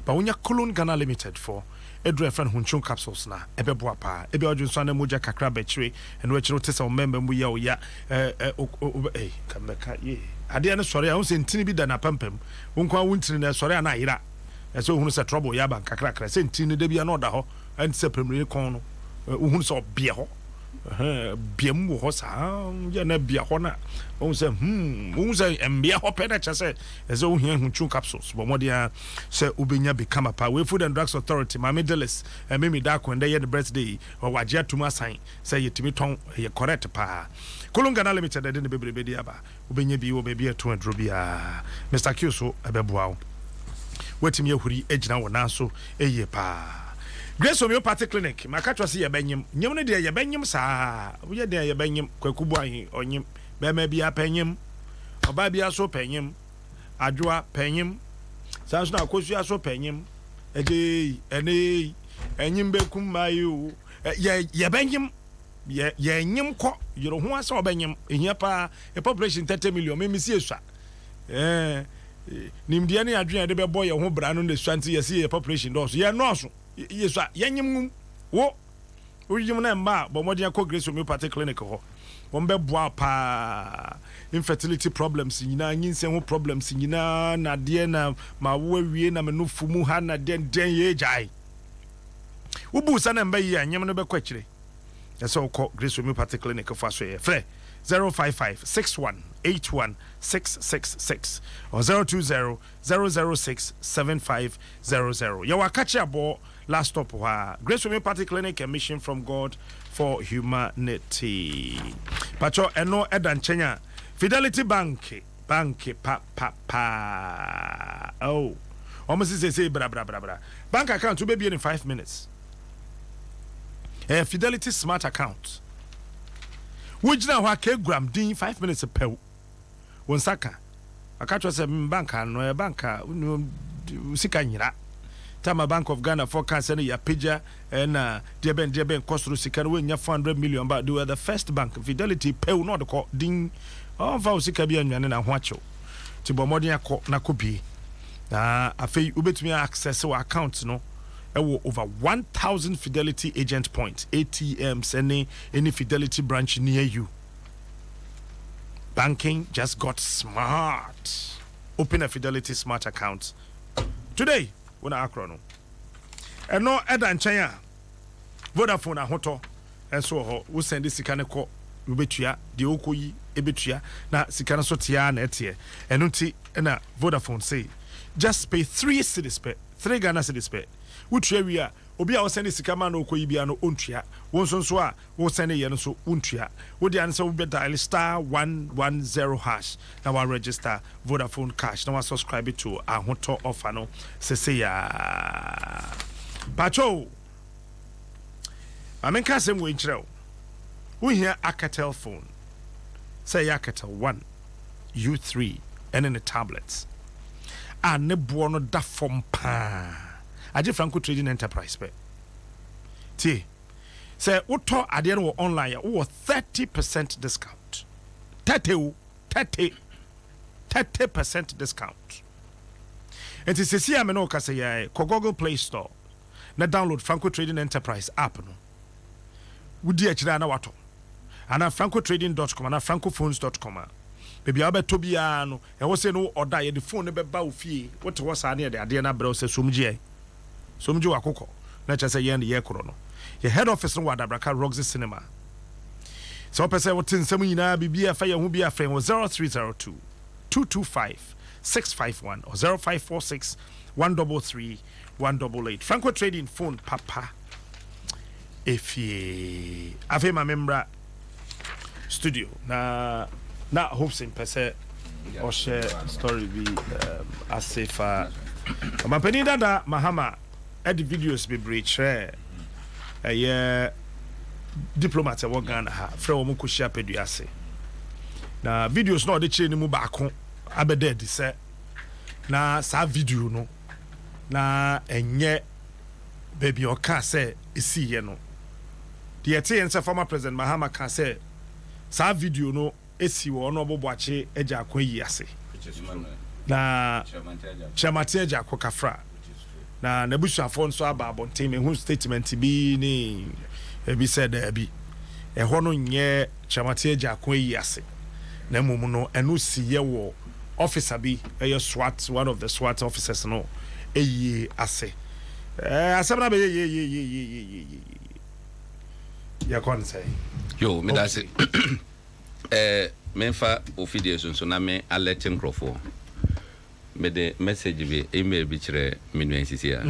But when you Kulun Ghana Limited for Edre friend Hunchun capsules na ebe boapa ebe odun so na moja kakra betwe and we chiro tesa o member mu ya kameka ye ade na sori a unse ntini bi da na pampam wonkwa wontini na sori na ayira so hunu se trouble ya ban kakra kakra se ntini de bia na oda ho and se premier kon no hunu se obie ho biam wo ho sa ya na bia ho na unse embia ho peda chase ezo ohia hunchu capsules but modia se ubenya become pa we Food and Drugs Authority mama delis memi da ko ndey the birthday or wagya tuma sign say yetimi ton ye correct pa Kolunga na limited de ne bebrebe dia ba ubenya bi wo be bia to adro bia Mr. Kyuso ebeboa wetimi ehuri agina wo na so eye pa Grace Homeopathic Clinic makatwa se ye benyim nyem ne de ye benyim saa wo ye de ye benyim kwakubu ahin onyim bema bia penyim oba bia so penyim adwoa penyim sanso na akosua so penyim ege ene enyim bekum mayu ye benyim ye nyim ko yoro ho asa obenyim ehia pa a population 30 million me si esua nimdia ne adwene de bebo ye ho bra no ne suanti ye si population do so ye no so yesua ye nyim wo oyim na mba bo modia ko Grace Homeopathic Clinic ho wombe boa pa infertility problems nyina nyinse ho problems nyina na de na ma wo awie na menufu mu ha na den ye jai ubu sa na mba yi anyem no be kwakire yesa ko Grace Homeopathic Clinic fa so ye frɛ 055-6181-666 or 020-006-7500 you wa catch abo last stop Grace Homeopathic Clinic, a mission from God for humanity. Pacho eno edan chenya Fidelity Bank pa. Oh, almost say bra. Bank account to be in 5 minutes. Fidelity Smart Account. Which now wa gram din 5 minutes a pe. Won saka. Akacho say banka no banka sika nyira. Tama Bank of Ghana forecast any ya pija and deben cost sika we nya 400 million but they were the first bank Fidelity pay no the call ding of our sika bia nwane na hwacho ti bomodin akọ na kopi na afei ubetumi access our account no over 1,000 Fidelity agent points ATMs any Fidelity branch near you. Banking just got smart. Open a Fidelity Smart account today. Wona akro no eno edan chan Vodafone ahoto enso ho wo send sika ne ko obetua de okoyi ebetua na sika no so tia na etie eno ti na Vodafone say just pay 3 cedis per 3 Ghana cedis per wutua wi a obi a wo send sika ma na okoyi bia no ontua wo nso a wo send ye no so ontua wo de an so be dial *110# na wa register Vodafone cash na wa subscribe to ahoto offer no sese ya pacho amenka sem we nkyerɛw wo hia Alcatel phone say Alcatel 1 U3 and in the tablets and ne bo no da fom pa Aje Franco Trading Enterprise pe. Ti. Say uto ade no online ya wo 30% discount. 30% discount. And it's see am no ka say ya ko Google Play Store. Na download Franco Trading Enterprise app no. Wudi akira na wato. Ana francotrading.com ana francophones.com. Baby abeto bia no e wo say no order ye the phone ne be ba ofie. What was ade ade na bra say somgie. Somju akoko na cha say ye ye koro no ye head office no wadabraka Roxy Cinema so pese what nsem nyina bibia fa ye ho bia fa 0302 225 651 or 0546 133 188 Franco Trading phone papa efie ave ma membra studio na hopes in pese or share story be asefa Mampeni dada Mahama the videos be breach diplomat e Ghana ha fra wo ko share peduase na videos no de che ni mu ba ko abede di se na sa video no na enye baby oka say isi ye no the say former president Mahama ka say sa video no esi wo no boboache eja akwayi ase na chamate eja akokafra na nebusuafo nso aba abonten me hu statement bi ni ebi said ebi ehɔ no nye chamate eja akwayi ase na mum no enu siye wo officer bi SWAT, one of the SWAT officers no eyi ase asabra be ya kon say yo me da say menfa ofidie so na me alerting crofo me de message bi email bi kire menu nsisi ya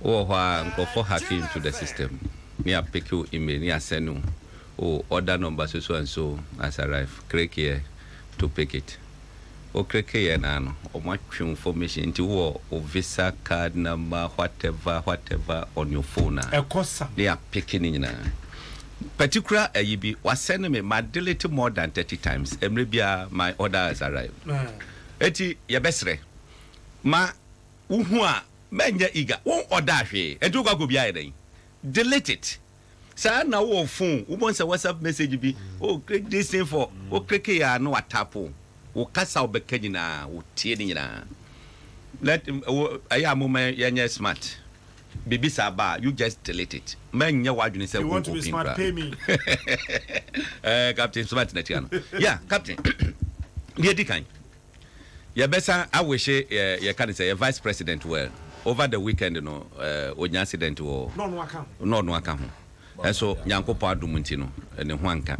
o ho crofo hacking into the system me a pick your email me a send o order number so and so as arrive click here to pick it o click here na no o match information into o visa card number whatever on your phone na they are picking in na particular ayibi was send me my delete more than 30 times maybe my order has arrived eti ye besre ma uhu a menye iga won order hwe enti kwa go bia eden delete it sa na wo phone wo bon say WhatsApp message bi oh click this thing for o click ya no atapo wo kasa obeka nyina wo tie ni nyina let aya mama yenye smart baby saba you just delete it menye wadwene say you want to be smart pay me Captain smart na tiano yeah captain ye dikan ye besa awehye ye can say vice president well over the weekend no onya accident wo no aka ho eso nyankopo adumunti no ne ho anka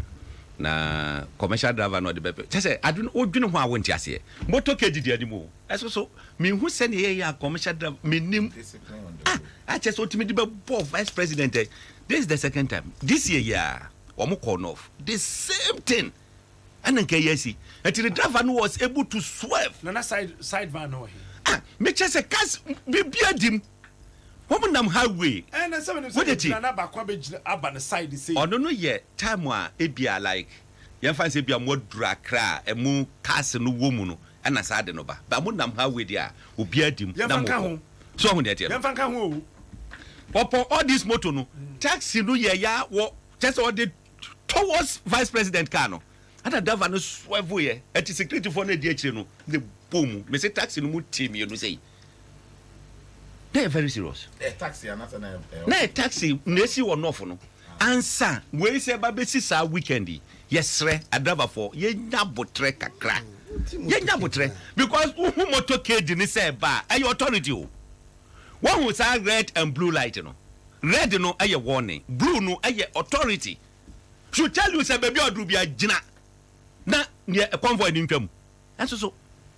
na commercial driver no de bebe say adun odwene ho awonti ase moto kedi animu eso so me hu se ne ye commercial driver menim I just want to be vice president. This is the second time this year omo call off the same thing and then yes until the driver was able to swerve na side van no me just say cars be biadim woman nam highway and na na ba kwa be aba na side say no ye time a ebia like ye fan say bia mo drakra emu cars no wo mu no na sa de no ba mo nam highway dia obiadim na mo so hu de tie ye fan ka ho Popo all this motor no taxi no ye ya wo just all the towards vice president car no ada driver no swerve ye at security for na di akire no the boom me say taxi no mu team you know say they are very serious taxi anata na taxi na esi wo no no ansa we say ba be si sa weekend yesre a driver for ye nya botre kakra ye nya botre because who motor cage ni say ba ay authority o one who say red and blue light no red no aye warning blue no aye authority should tell you say baby odu bia gina na ne convoy ni ntwam enso so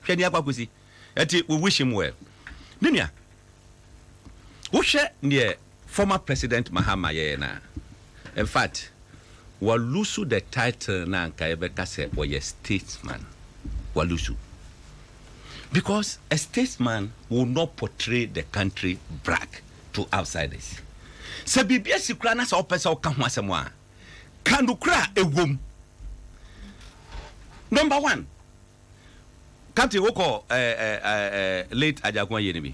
hwe ne akwakosi eti we wish him well ninia wo hwe ne former president Mahama ye na in fact walusu the title na anka ebe ka say we statesman walusu. Because a statesman will not portray the country black to outsiders. Se bibia sikra na sa opesa oka ho asemo a kandukra ewom. Number 1. Captain woko late ajakwa ye ni bi.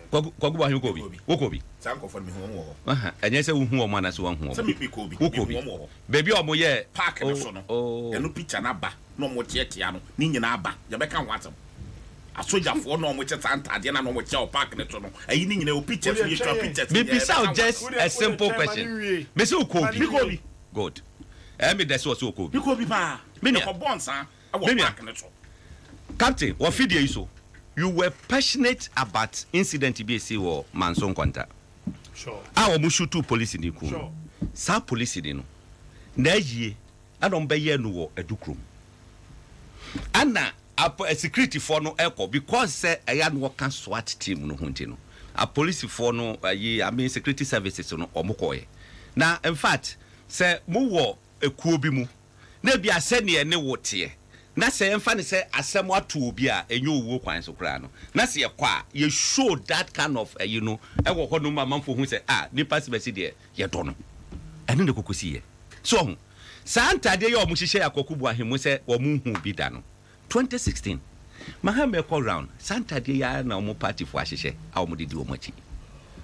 Kogu ba hiko bi. Woko bi. Sanko for me ho wo. Enye se hu o ma na so hu o. Se me piko bi. Woko bi. Baby o mo ye park no so no. Enu picture na ba no mo tietia no. Ni nyina aba. Ye be kan ho asem. Asoja for no mo cheta antade na no mo che o park ne to no ayi ni nyina o pictures we try pictures me bisa just a simple question me say ukobi good me that's what ukobi pa me ko bonsa awo park ne to captain what video you so you were passionate about incident be see wo Manson Kwanta sure a mo shoot police ni ku sure sa police ni no na yie adom be ye no wo adukrom ana a security for no echo because say aya no can SWAT team no hunti no a police for no I mean security services no omokoye na in fact say mo wo ekuo bi mu na bia se ne ne wote na say emfa ne say asem ato obi a enye owo kwan so kra no na say kwa ye show that kind of you know e wo ho no mamfo hu say ni pass be de ye do no ene ne kokosi ye so sa antade ye o mo hihye akokubu ahemu say wo mu hu bi da no 2016 mahame call round santa de ya na omo party for ahyehe a omo didi omo chi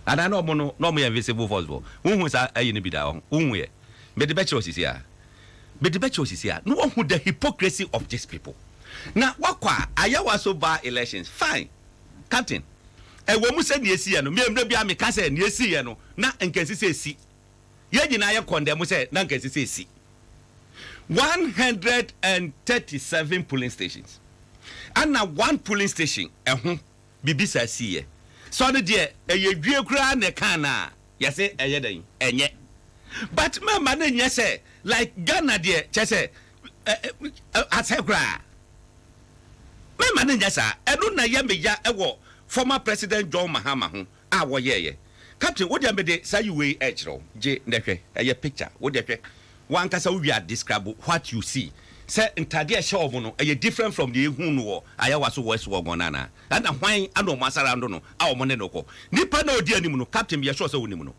ana na omo no omo invisible force bo hu sa ayi ne bi da hu ye me de beche osisi a no hu the hypocrisy of these people na wakwa ayawa so ba elections fine captain wo mu se ne esi ye no me mra bia me ka se ne esi ye no na nkansi se esi ye nyina ye condemn se na nkansi se esi 137 polling stations and one polling station bibisa siye so no de eyedwie kura ne kana yese eyeden enye but mama na nya say like Ghana de chese asekura mama na nya sa enu na ye meya ewo former president John Mahama ho a wo ye captain wo de ambede say we echro je ndehwe eye picture wo de hwe one kasa we are describe what you see say ntade ehye omo no eye different from the ehun no ayawa so west wo gonana and hwan ando masara ndo no a omo ne no ko nipa na odi anim no captain be sure say wonim no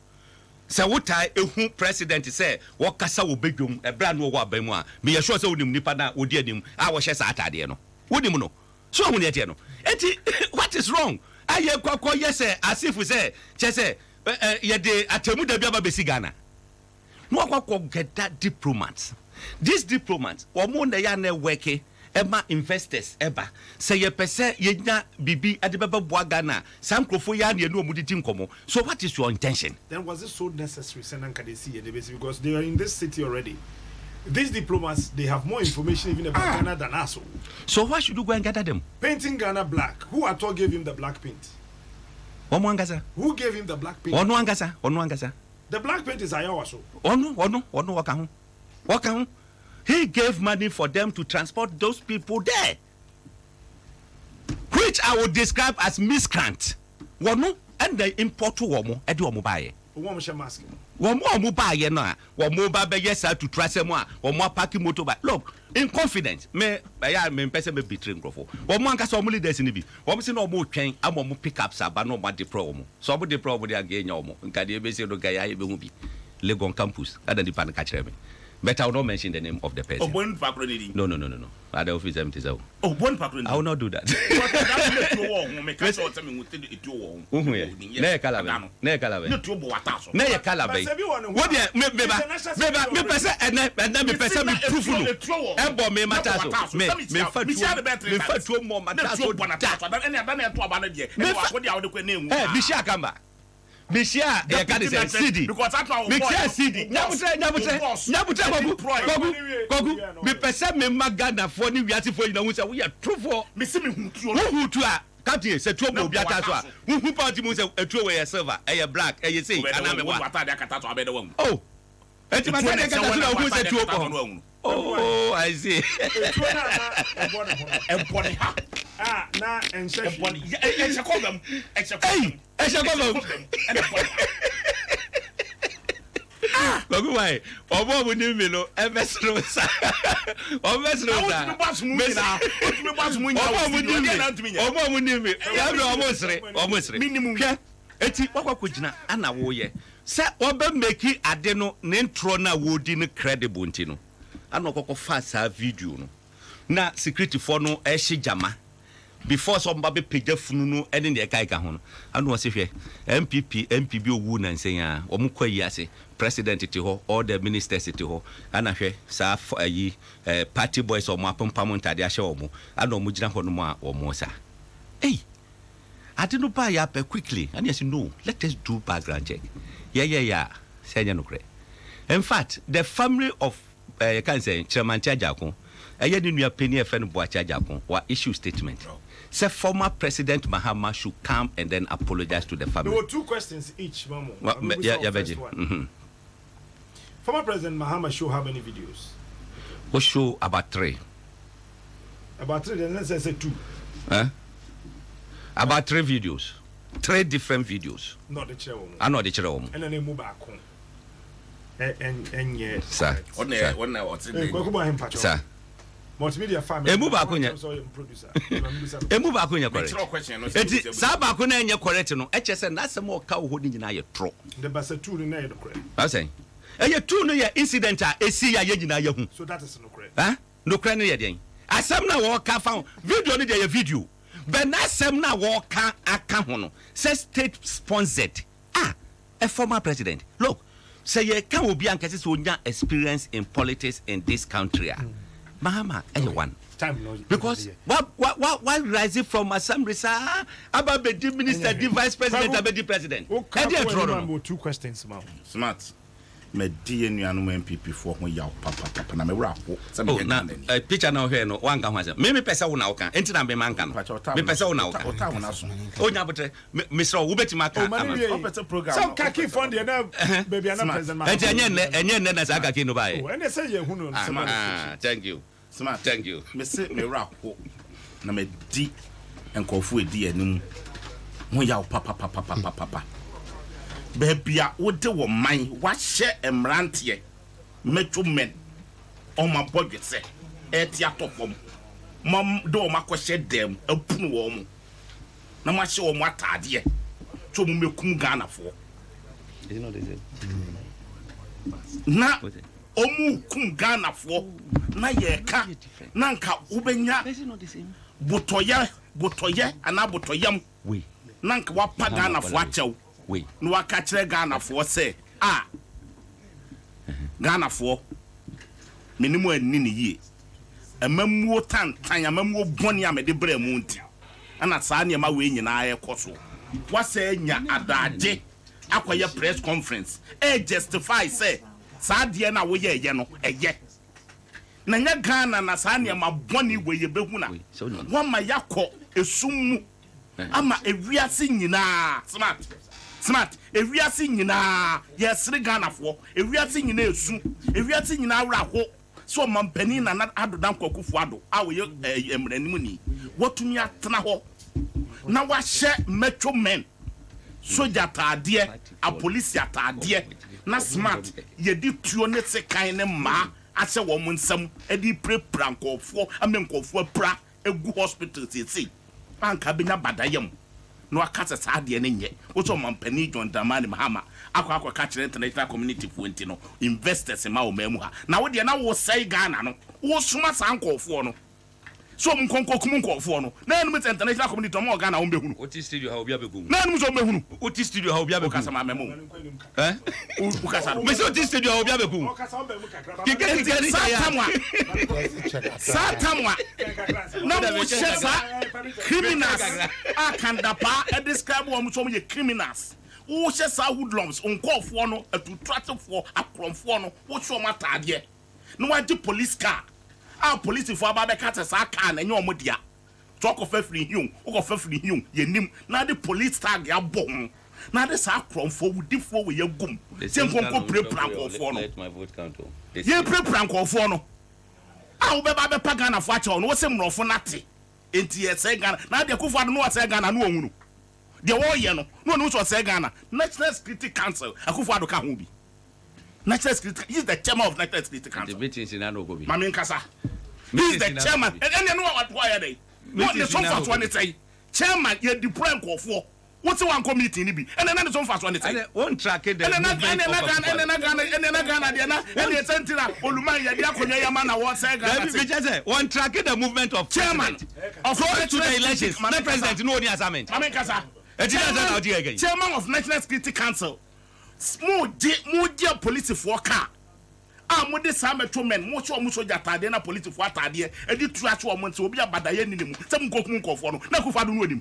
say wotai ehun president say wo kasa wo bedwom ebra no wo abamu a me sure say wonim nipa na odi anim a wo hye sa atade no wonim no so hu ne tie no enti what is wrong aye kwakọ yes asifu say che say ye de atemu da bia ba besi Ghana no kwakọ get that diplomats. These diplomats, omo na ya na work ema investors eba say ye pese ye nya bibi adebeba boa Ghana sam krofo ya na no omuditi nkomo. So what is your intention? Then was it so necessary Senanka they see because they are in this city already? These diplomats, they have more information even about Ghana than us. So why should you go and gather them? Painting Ghana black. Who at all gave him the black paint? Who gave him the black paint? Onu the black paint is Ayawaso. Onu wakahu. He gave money for them to transport those people there, which I would describe as miscreant. Wonu and the import to womo edi womo baye. Womo she mask. Womo baye na womo ba be yes to trust them womo parking motor ba. Look, in confidence me person me betray nkrofo. Womo ankasa womo leaders ni bi. Womo se no womo twen am womo pick up saba no ma deploy womo. So womo deploy womo dey agenya womo. Nka dey be say no guy be hu bi. Legon campus ada di pan ka kire me. But I will not mention the name of the person. No. At the office, I will not do that. Bishia e ka dey CD because that now Bishia CD nyabutre kogu be person me magana for ni wiase for na hu say we are true for me see me hutu a captain say tuo mo obi ata so a hu party mo say etuo we silver e black e say ana me wa oh eti ma say kata so na hu say tuo ko oh I see na enche Gogo why obo mu ni mi no evesro sa obo mu ni mi ya be omo sre minimum eti wakwa gina ana wo ye se obe make ade no ne ntro na wo di no credible nti no ana okoko fa sa video no na security for no e jama before somebody page funu no ene ne kai ka ho no anu o se hwe MPP owu na nsen a omo kwayi ase president ti ho all the ministers ti ho ana hwe sa ayi party boys omo apampam ntade ahye omo ana omo gina ho no a omo sa I didn't buy up quickly and yes no let us do background check yeah say no kre. In fact the family of you can say Chairman Chajako eye ni nua penny e fe no Boa Chajako wa issue statement. Say former President Mahama should come and then apologize to the family. There were two questions each, Mamo. Former President Mahama show how many videos? We show about 3. About 3, then let's say 2. About 3 videos. 3 different videos. Not the chair. I know the chair. And then they move back home. And yes. Sir. Sir. Multimedia family. Emu ba konya. Emu ba konya correct. Eti sa ba konya enye correct no. Eche se na asem o ka wo ni nyina ye tro. The basa 2 ni na ye correct. I say. Eye 2 no ye incident a esi ya ye nyina ye hu. So that is no correct. No correct no ye den. asem na wo ka fa video ni dey video but na asem na wo ka aka ho no say state sponsored a former president look say you can obi an kese so nya experience in politics in this country mahama anyone because why rise from assembly sir about the minister the vice president about the president two questions smart me die nuanu MPP for ho yaw papa na me wra ho se me na picture na here no wan ka ho asem me pesa wo na wo kan enti na me man kan me pesa wo na wo kan ota wo na so onya botre misro wo beti maka o better program some kaki fund there na baby na president man enti enye na sa kaki no bae ene say ye hu no thank you smart thank you me se me wra ho na me di enkofu edi anim ho yaw papa Bebia wode wo man wa hye emrantie metu men o ma bodwe se eti atofom mam do ma ko hye dem apunu wo mu na ma hye wo mu atade to mu mekum Ghana fo is not the na omu kum Ghana fo na ye ka na nka ubenya botoye ana botoyam we na nka wa pa Ghana fo achew we no waka kire Ghana for say Ghana for minimum ani ne yie amamuo tantan amamuo boni amede bra mu nti ana saa ne ma we nyina yekoso wasa nya adaje akoye press conference justify say saa de na wo ye no eye na nya Ghana na saa ne ma boni we ye behuna wa ma yakọ esum ama ewiase nyina smart ewiase nyina yesre Ghana fo ewiase nyina esu ewiase nyina awra ho so mampani na adodan kwakufu ado awoye emranimu ni wotumi atena ho na wahye metro men soja taade a police ataade na smart yedi tuo ne sekan ne ma ase wo mu nsam edi prepra nkofo amenkofo pra egu hospital sisi anka benya badayam no akase saade ne nye wo mampani John Dramani Mahama akwa ka kire international community fuenti no investors ma o mamu ha na wo de na wo sai Ghana no wo suma sankofo no so mkonko kumunko no na enu international community mo Ghana wo behunu oti studio ha obi abegum na enu so behunu oti studio ha obi abegum kasa ma memo ukasa me so oti studio ha obi abegum kike satamwa na mo shesa criminals akandapa e describe wo so ye criminals wo shesa hoodlums onkofo no atutratifo akromfo no wo so matade no wa di police car police for about the cat sa car na nyo modia talk of free hium o of free hium yenim na the police tag ya bom na the sa krom for wudifo we yagum sem konko prepran ko for no let my vote count ye prepran ko for no wo be ba be pa Ghana fo ache no wo sem rofo nate enti ye say Ghana na de kofo no wo say Ghana no ohunu de wo ye no so say Ghana National Security Council akofo ado ka ho bi National Security, he is the chairman of National Security Council. The meeting in Anogobi. Mami Nkasa. He is the chairman. And you know what are they? What the some fast one they say? Chairman, you deploy for. What's the one committee ni bi? And then some fast one they say. One track it. And then Oluma ya dia konya ya man na what say Ghana. One track the movement of chairman of to the elections. The president no any assignment. Mami Nkasa. Chairman of National Security Council. Mo police for car mo de sameto men mo so mo soja tade na police for atade e di tua so mo nti obi abadaye ni nemu sem kokum nkofo no na kofa do no onim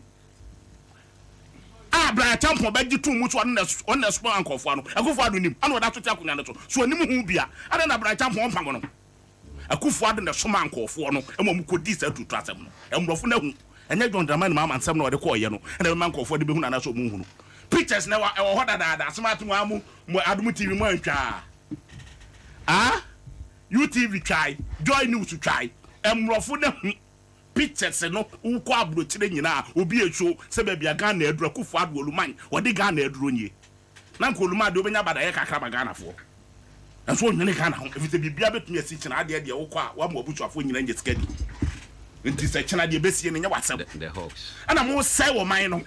bra champo be di tu mo so on na so nkofo no akofo do nim ana oda to tia kunya no so onim hu bia ana na bra champo on pam no akofo ado na so man nkofo no e mo kodi sa tutu asem no emrofo na hu enye John Dramani Mahama nsem na ode ko ye no na man nkofo de be hu na so mo hu no pictures na wa hoda da smart mu amu Adom TV mo antwa UTV try Joy News try emrofo na pictures no ukọ abrochire nyina obi echo se ba bia Ghana edura kufu ado oluman wode Ghana eduro nye na nko oluma de obenya bada ye kakra ba Ghana fo enso nyene Ghana ho efite bibia betumi asi kina ade de ukọ a wa mo obutuafo nyina nje skadi nti se kina de besie ne nya wasem the hawks ana mo sai wo man no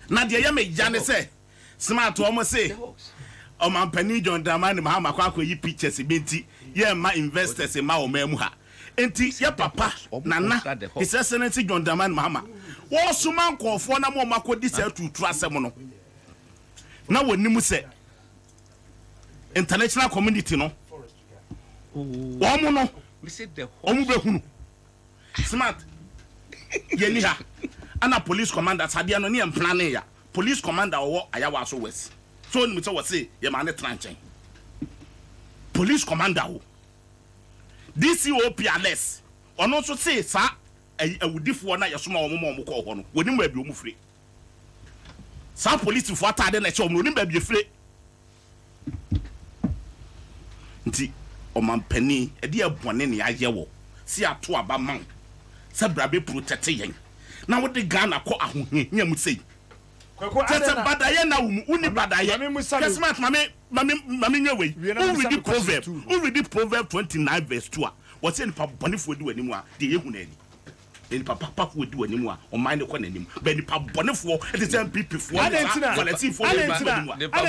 na de ye me jane se smart o mo se o man pani John Dramani Mahama kwa yi pictures benti ye ma investors ma o mamu ha enti ya papa nana His Excellency John Dramani Mahama wo suma nkofo na mo makodi se tutu asem no na wonimu se international community no omo no omo behunu smart yeni ha ana police commander sadia no ne plan ya police commander wo ayawa so west so ni say we say ye ma ne tranchen police commander wo DCOPLS ono so say sa awudifo na yesoma omo ko ho no woni ma bi omu fire sa police fo atade na che omo ni ba bi fire nti omampani e de abone ne aye wo si ato aba man sa brabe protect yen na wo de Ghana ko ahohia nyam sei tete badaye na uni badaye kesmat mame nyewe who read the proverb 29 verse 2 what say nipa bonefo di wanimu a de yehu na ani nipa papa fo di wanimu a o mind ko nanim be nipa bonefo it is MPP fo quality fo nipa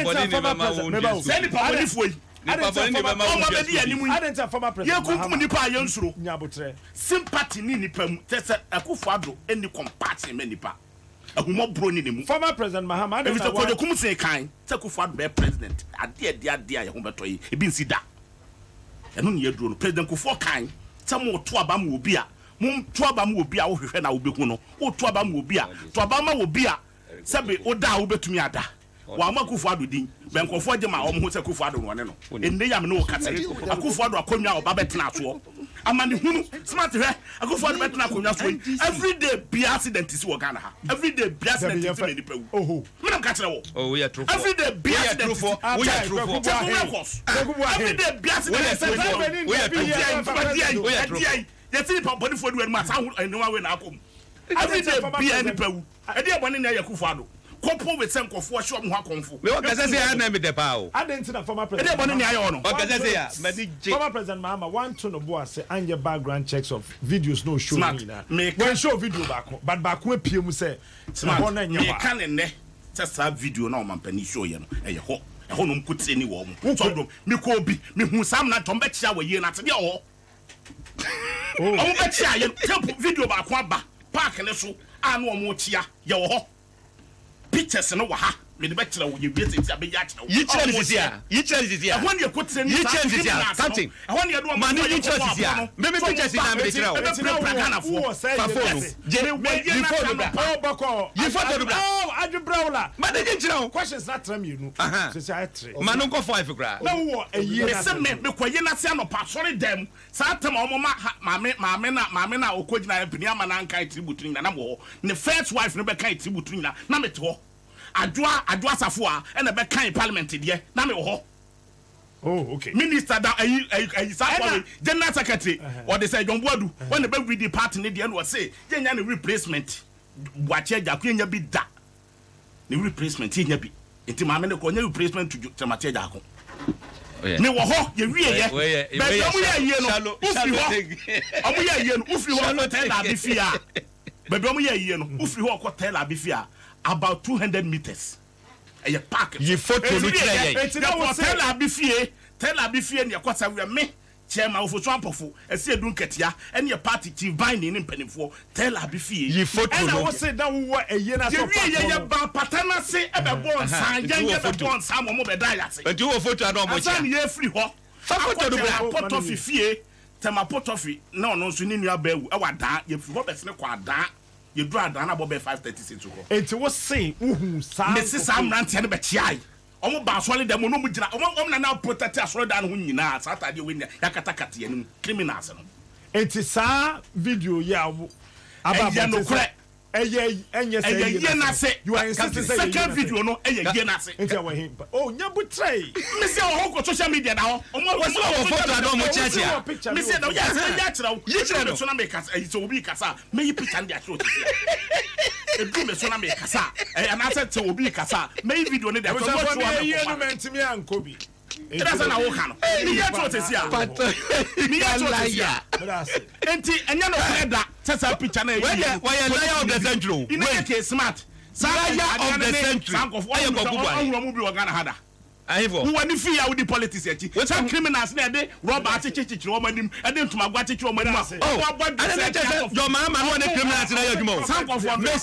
boni ni mama wo say nipa bonefo yi Adenta former president Yekunkum nipa yensuro nyabotre sympathy ni nipa mu tese akufo ado eni compassion me nipa ahumo bro ni nemu former president Mahama Adenta ko kum se kan te akufo ado be president ade a ye ho beto yi ebi nsi da eno ne yeduro no president kufo kan te mo to aba mu obi a mo to aba mu obi a wo hwehwe na wo behu no wo to aba mu obi a to aba ma obi a sebe wo da wo betumi ada wa ma Akufo Addo din ben kofo je ma o mo se Akufo Addo no ne no enne yam ne wo kate Akufo Addo akonwa o ba betena so amani hunu smart he Akufo Addo betena akonwa so every day be accident is wo Ghana ha every day be accident is me nipa wu oho me nam ka kire wo oh we are true every day be accident we are true every day be accident we are true ye ti pa body for do ma sa enwa we na akom every day be nipa wu e dey bone na Akufo Addo couple with some of what shop Wakonfu. We want to say I name the power. I didn't see the former president. Former President Mahama want to know what say and your background checks of videos no show me na. When show video back, but back when PM say smart. Me can ne just have video na man pani show ye no. E ho. E ho no mkuti ni wo mo. So do me ko bi me hu sam na tombe chia we ye na te de ho. Oh. O be chia ye tempo video back aba park ne so anu o mo chia ye wo ho. Pictures no wa ha me de betira wo ye biete ti abe ya kira yi change this here when you put in you change this here something when you do man you change this here me pictures na me kira wo fa phone je we phone bra oh bako you photo bra oh adwebrawla man de kira wo questions na tram you no so say I three man no go 5 gra na wo eyi na se me kwaye na se no pa sorry dem sa tem o mama na okogina pini ama na nkai tribute ni na mo ne first wife no be kai tribute ni na me to adwa safo a na be kan parliament de na me ho oh okay minister da ayi safo general secretary or they say John Boadu when the be read the party ni de no say nya ne replacement bwache jaku nya bi da ne replacement nya bi enti ma me ne ko nya replacement to tamache jaku me wo ho ye wie ye be amu ye no ufi ho amu ye no ufi ho tell abi fia be amu ye no ufi ho ko tell abi fia about 200 meters a park ye photo no tell tell abifie ne kwasa we me chairman of Swampofo e se edu nketia e ne party chief binding ne mpanimfo tell abifie ye photo no and I was say that wo eye na so ye ba patana se e be bon san ye be bon san mo be da ya se enti wo photo na mo cha san ye free ho photo do pot of fie tema pot of na ono so ni nua ba ewu e wa da ye free ho be se ne kwa da you draw down about 536 ko enti wo say uhu sa me se sam rante ne be chiai omo ba asole dem no mu gina omo na protect asole dan ho nyina Saturday we yakata kate anim criminals no enti sa video ya aba no kure enye say na say you are insisting say second video no ye na say enti awo him oh nyabutrey me say o ko social media na ho omo wo say o photo adom mo cheche me say no ya kira wo so na me kasa so obi kasa me yi picture ndi akiro ebi me so na me kasa na say te obi kasa me video ne dey so what you want me no mentimi ankobi ira sana wo kan ni ya to tesia ni ya to tesia enti enya no kweda sasa picture na why liar of the century we ke smart liar of the century aye ko gugu ahuro mu bi wo Ghana hada who want to fear with the politics? Some criminals there, rob chichi woman, and then to my watch woman. Oh, your mama, one criminals in your some of them they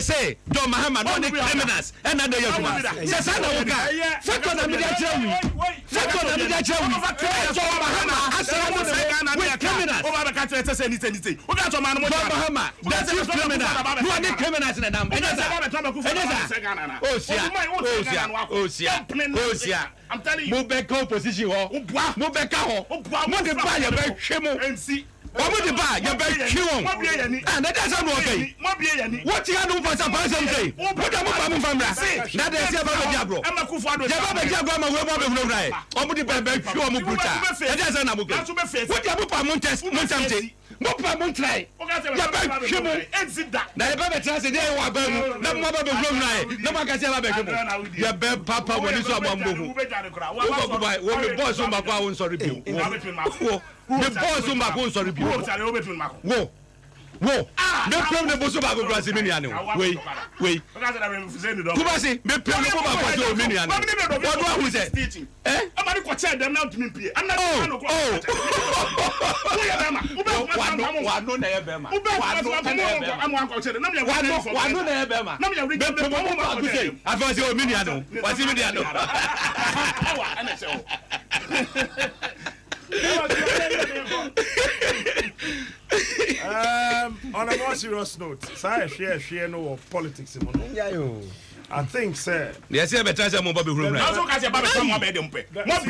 say, John Mahama, one criminals, and then your mother. Second, I'm telling you, move back opposition, move back out, move the buy your back, and see. What would you buy? You're very cute. And that doesn't okay. What you have to do for some person say? What am I from that? That is your Jabro. I'm a Kufado. Jabba, right? Or would you buy back pure Mukuta? That doesn't have what you have to Montes, Monte. What I'm trying? You're very cute. Now, the Baba Chance, they were no more of a room night. No one can say about your bed, Papa, when you saw Bambo. What the boss on my power, sorry. The boss on my phone, sorry. Whoa. No problem. The boss of my grass in Miniano. Wait. Kubasi, the problem of my Miniano. What was it? Eh? I'm not going to tell them now to me. I'm not going to go. On a more serious note, share no politics. I think, sir. Yes, I better say more Bobby Room. Also, because you're Bobby from my bedroom. What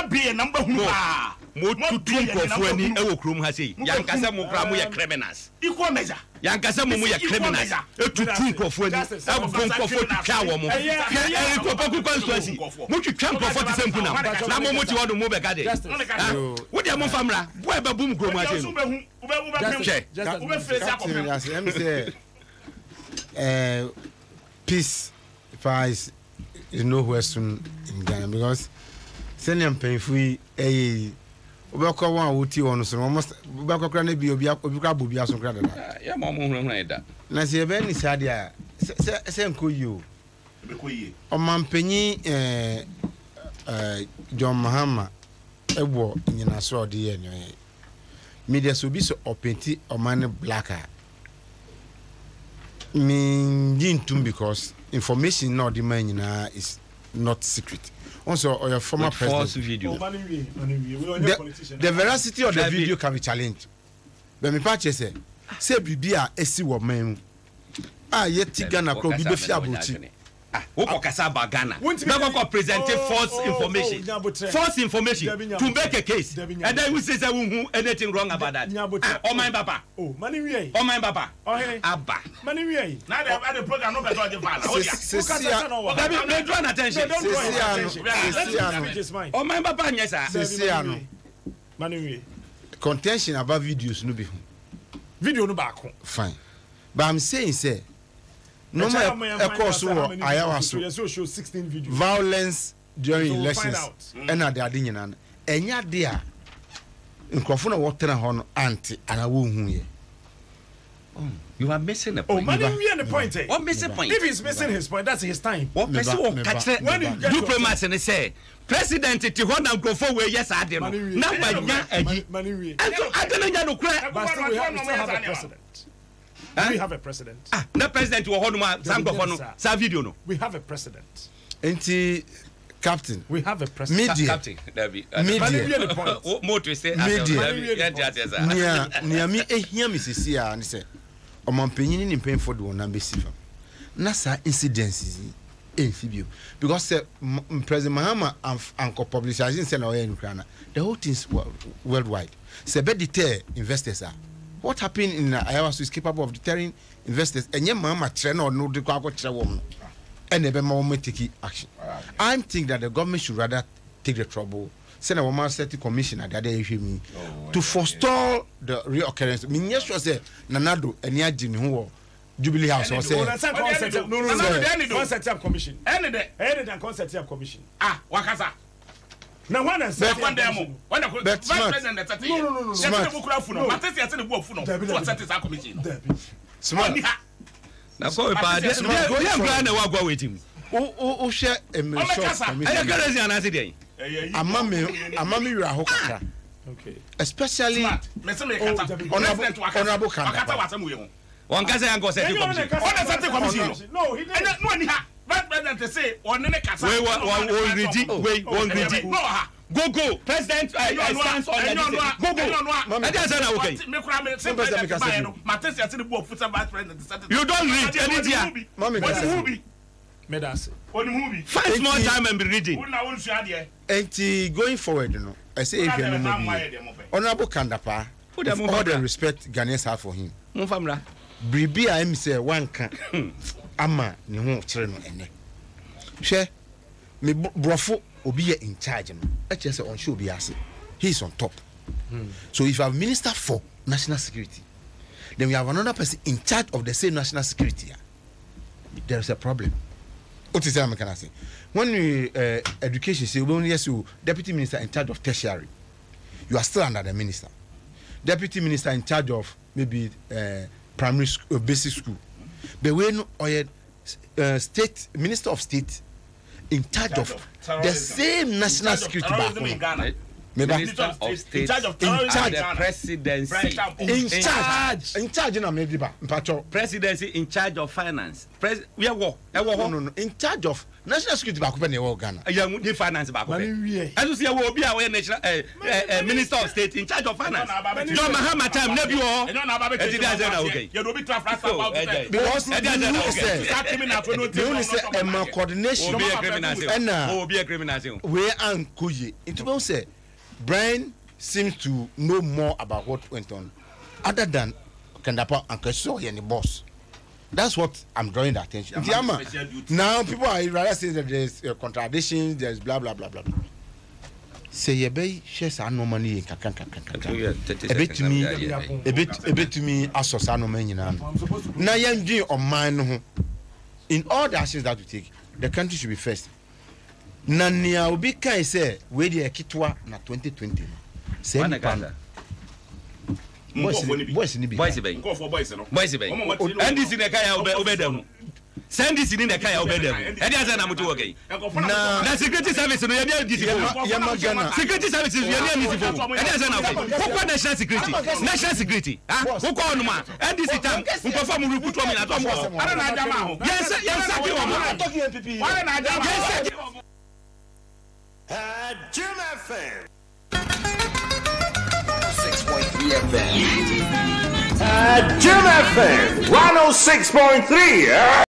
be a number who are more to drink of when the Ewo has said, Yankasa Mukramu criminals. Equal measure. Yankasa Muya criminals. To drink of when I'm going for 40 cow. Much you can't go for the same now. Now, what you want to move a garden? What do you want from Ra? Where Boom Groma? Peace prize is nowhere soon in Ghana because send them painful a Obaka one would you on so almost Baka Cranny be Obia so crowded. Yeah, Mamma, like that. Nancy Benny Sadia, send you. On Mampany, John Mahama, a war in your saw the media so be so openti or man blacker. Because information not the man is not secret. Also, your former president. The veracity of the video can be challenged. But my partner say Bibia esi wo man. Yet Ghana could be fiabuchi. Who Kasaba Ghana? Never present false information. False information to make a case. And then we say anything wrong about that. Oh my papa. Oh my papa. Abba. Now they have the program no better than they draw attention. Oh my papa, yes sir. Contention about videos no be. Video no back. Fine. But I'm saying say no more course I was 16 videos. Violence during elections and at the Adinian and ya dear in Crofuna water on anti and I won't hear. You are missing a point. Oh, man, we are the point. What missing point? If he's missing his point, that's his time. What person catch it? Diplomats and say President Tihona go forward. Yes, I did. Now, I don't know. But still, we have a president. We have a president. No president will hold some video. No, we have a president. Captain, we have a president. Media, Captain, media. More to say. Media. Near me, hear me say, and say, "Oman penyin in pain for the one number seven." Nasa incidences in Fibio because President Mahama and co-publishing say na in Ukraine. The whole thing's worldwide. Say, be deter investors are. What happened in Iowa is capable of deterring investors. And your mama train or no, the woman, and the moment take action. I think that the government should rather take the trouble. Send a woman set commission at the other issue to forestall the reoccurrence. I mean, yes, was say Nanado and Yajin who Jubilee House or say no, concept commission. Any than concept commission. Wakaza. Now one and say one demo. When the president that no. Smart. What is the book for no? What is commission? Smart. Now go about this. Go and go with him. o share a amami wira ho kakra. Okay. Especially honorable Kanda. One kasa yango set commission. No, he didn't. No, he president to say one kasa. One ready. Go. President, I stand on that. Go. You don't read any find more time and be reading. And going forward, you know, I say if you know, honorable Kandapa, all the respect Ghanaians have for him. Bribi I say one can ama ni ho kire no ene. Hwe me brofo obi in charge no. E say on show obi ase. He is on top. So if you have minister for national security, then we have another person in charge of the same national security. There is a problem. What is that can I say? When we education say when yes you deputy minister in charge of tertiary, you are still under the minister. Deputy minister in charge of maybe primary school, basic school. But when state minister of state in charge of the same national security back. Minister of state in charge of the presidency in charge na maybe ba presidency in charge of finance we are no in charge of national security back when they were Ghana the finance back as you see we obi a national minister of state in charge of finance John Mahama time na bi o e dey say na okay you do be transfer about because you say a coordination obi a criminal we ankoye it will say Brian seems to know more about what went on, other than Kandapa and Keso and the boss. That's what I'm drawing the attention. Now people are rather saying that there's contradictions, there's blah blah blah blah. Say ye bay shares are no money in kakan. A bit to me asos no money now. Now young on mine in all the actions that we take, the country should be first. Nania obi kai say we dey kitwa na 2020 say ni panda boys ni bi go for boys no NDC ne kai obedam send this in the kai obedam e dey say na mutu okay na security service no ya NDC ya magana security service ya NDC fo e dey say na okay ko national security ko ko no ma NDC tam ko fa mu recruit me na to mo ara na adama ho yes ki o mo talking MPP ara na adama yes Jim FM 106.3 FM Jim FM 106.3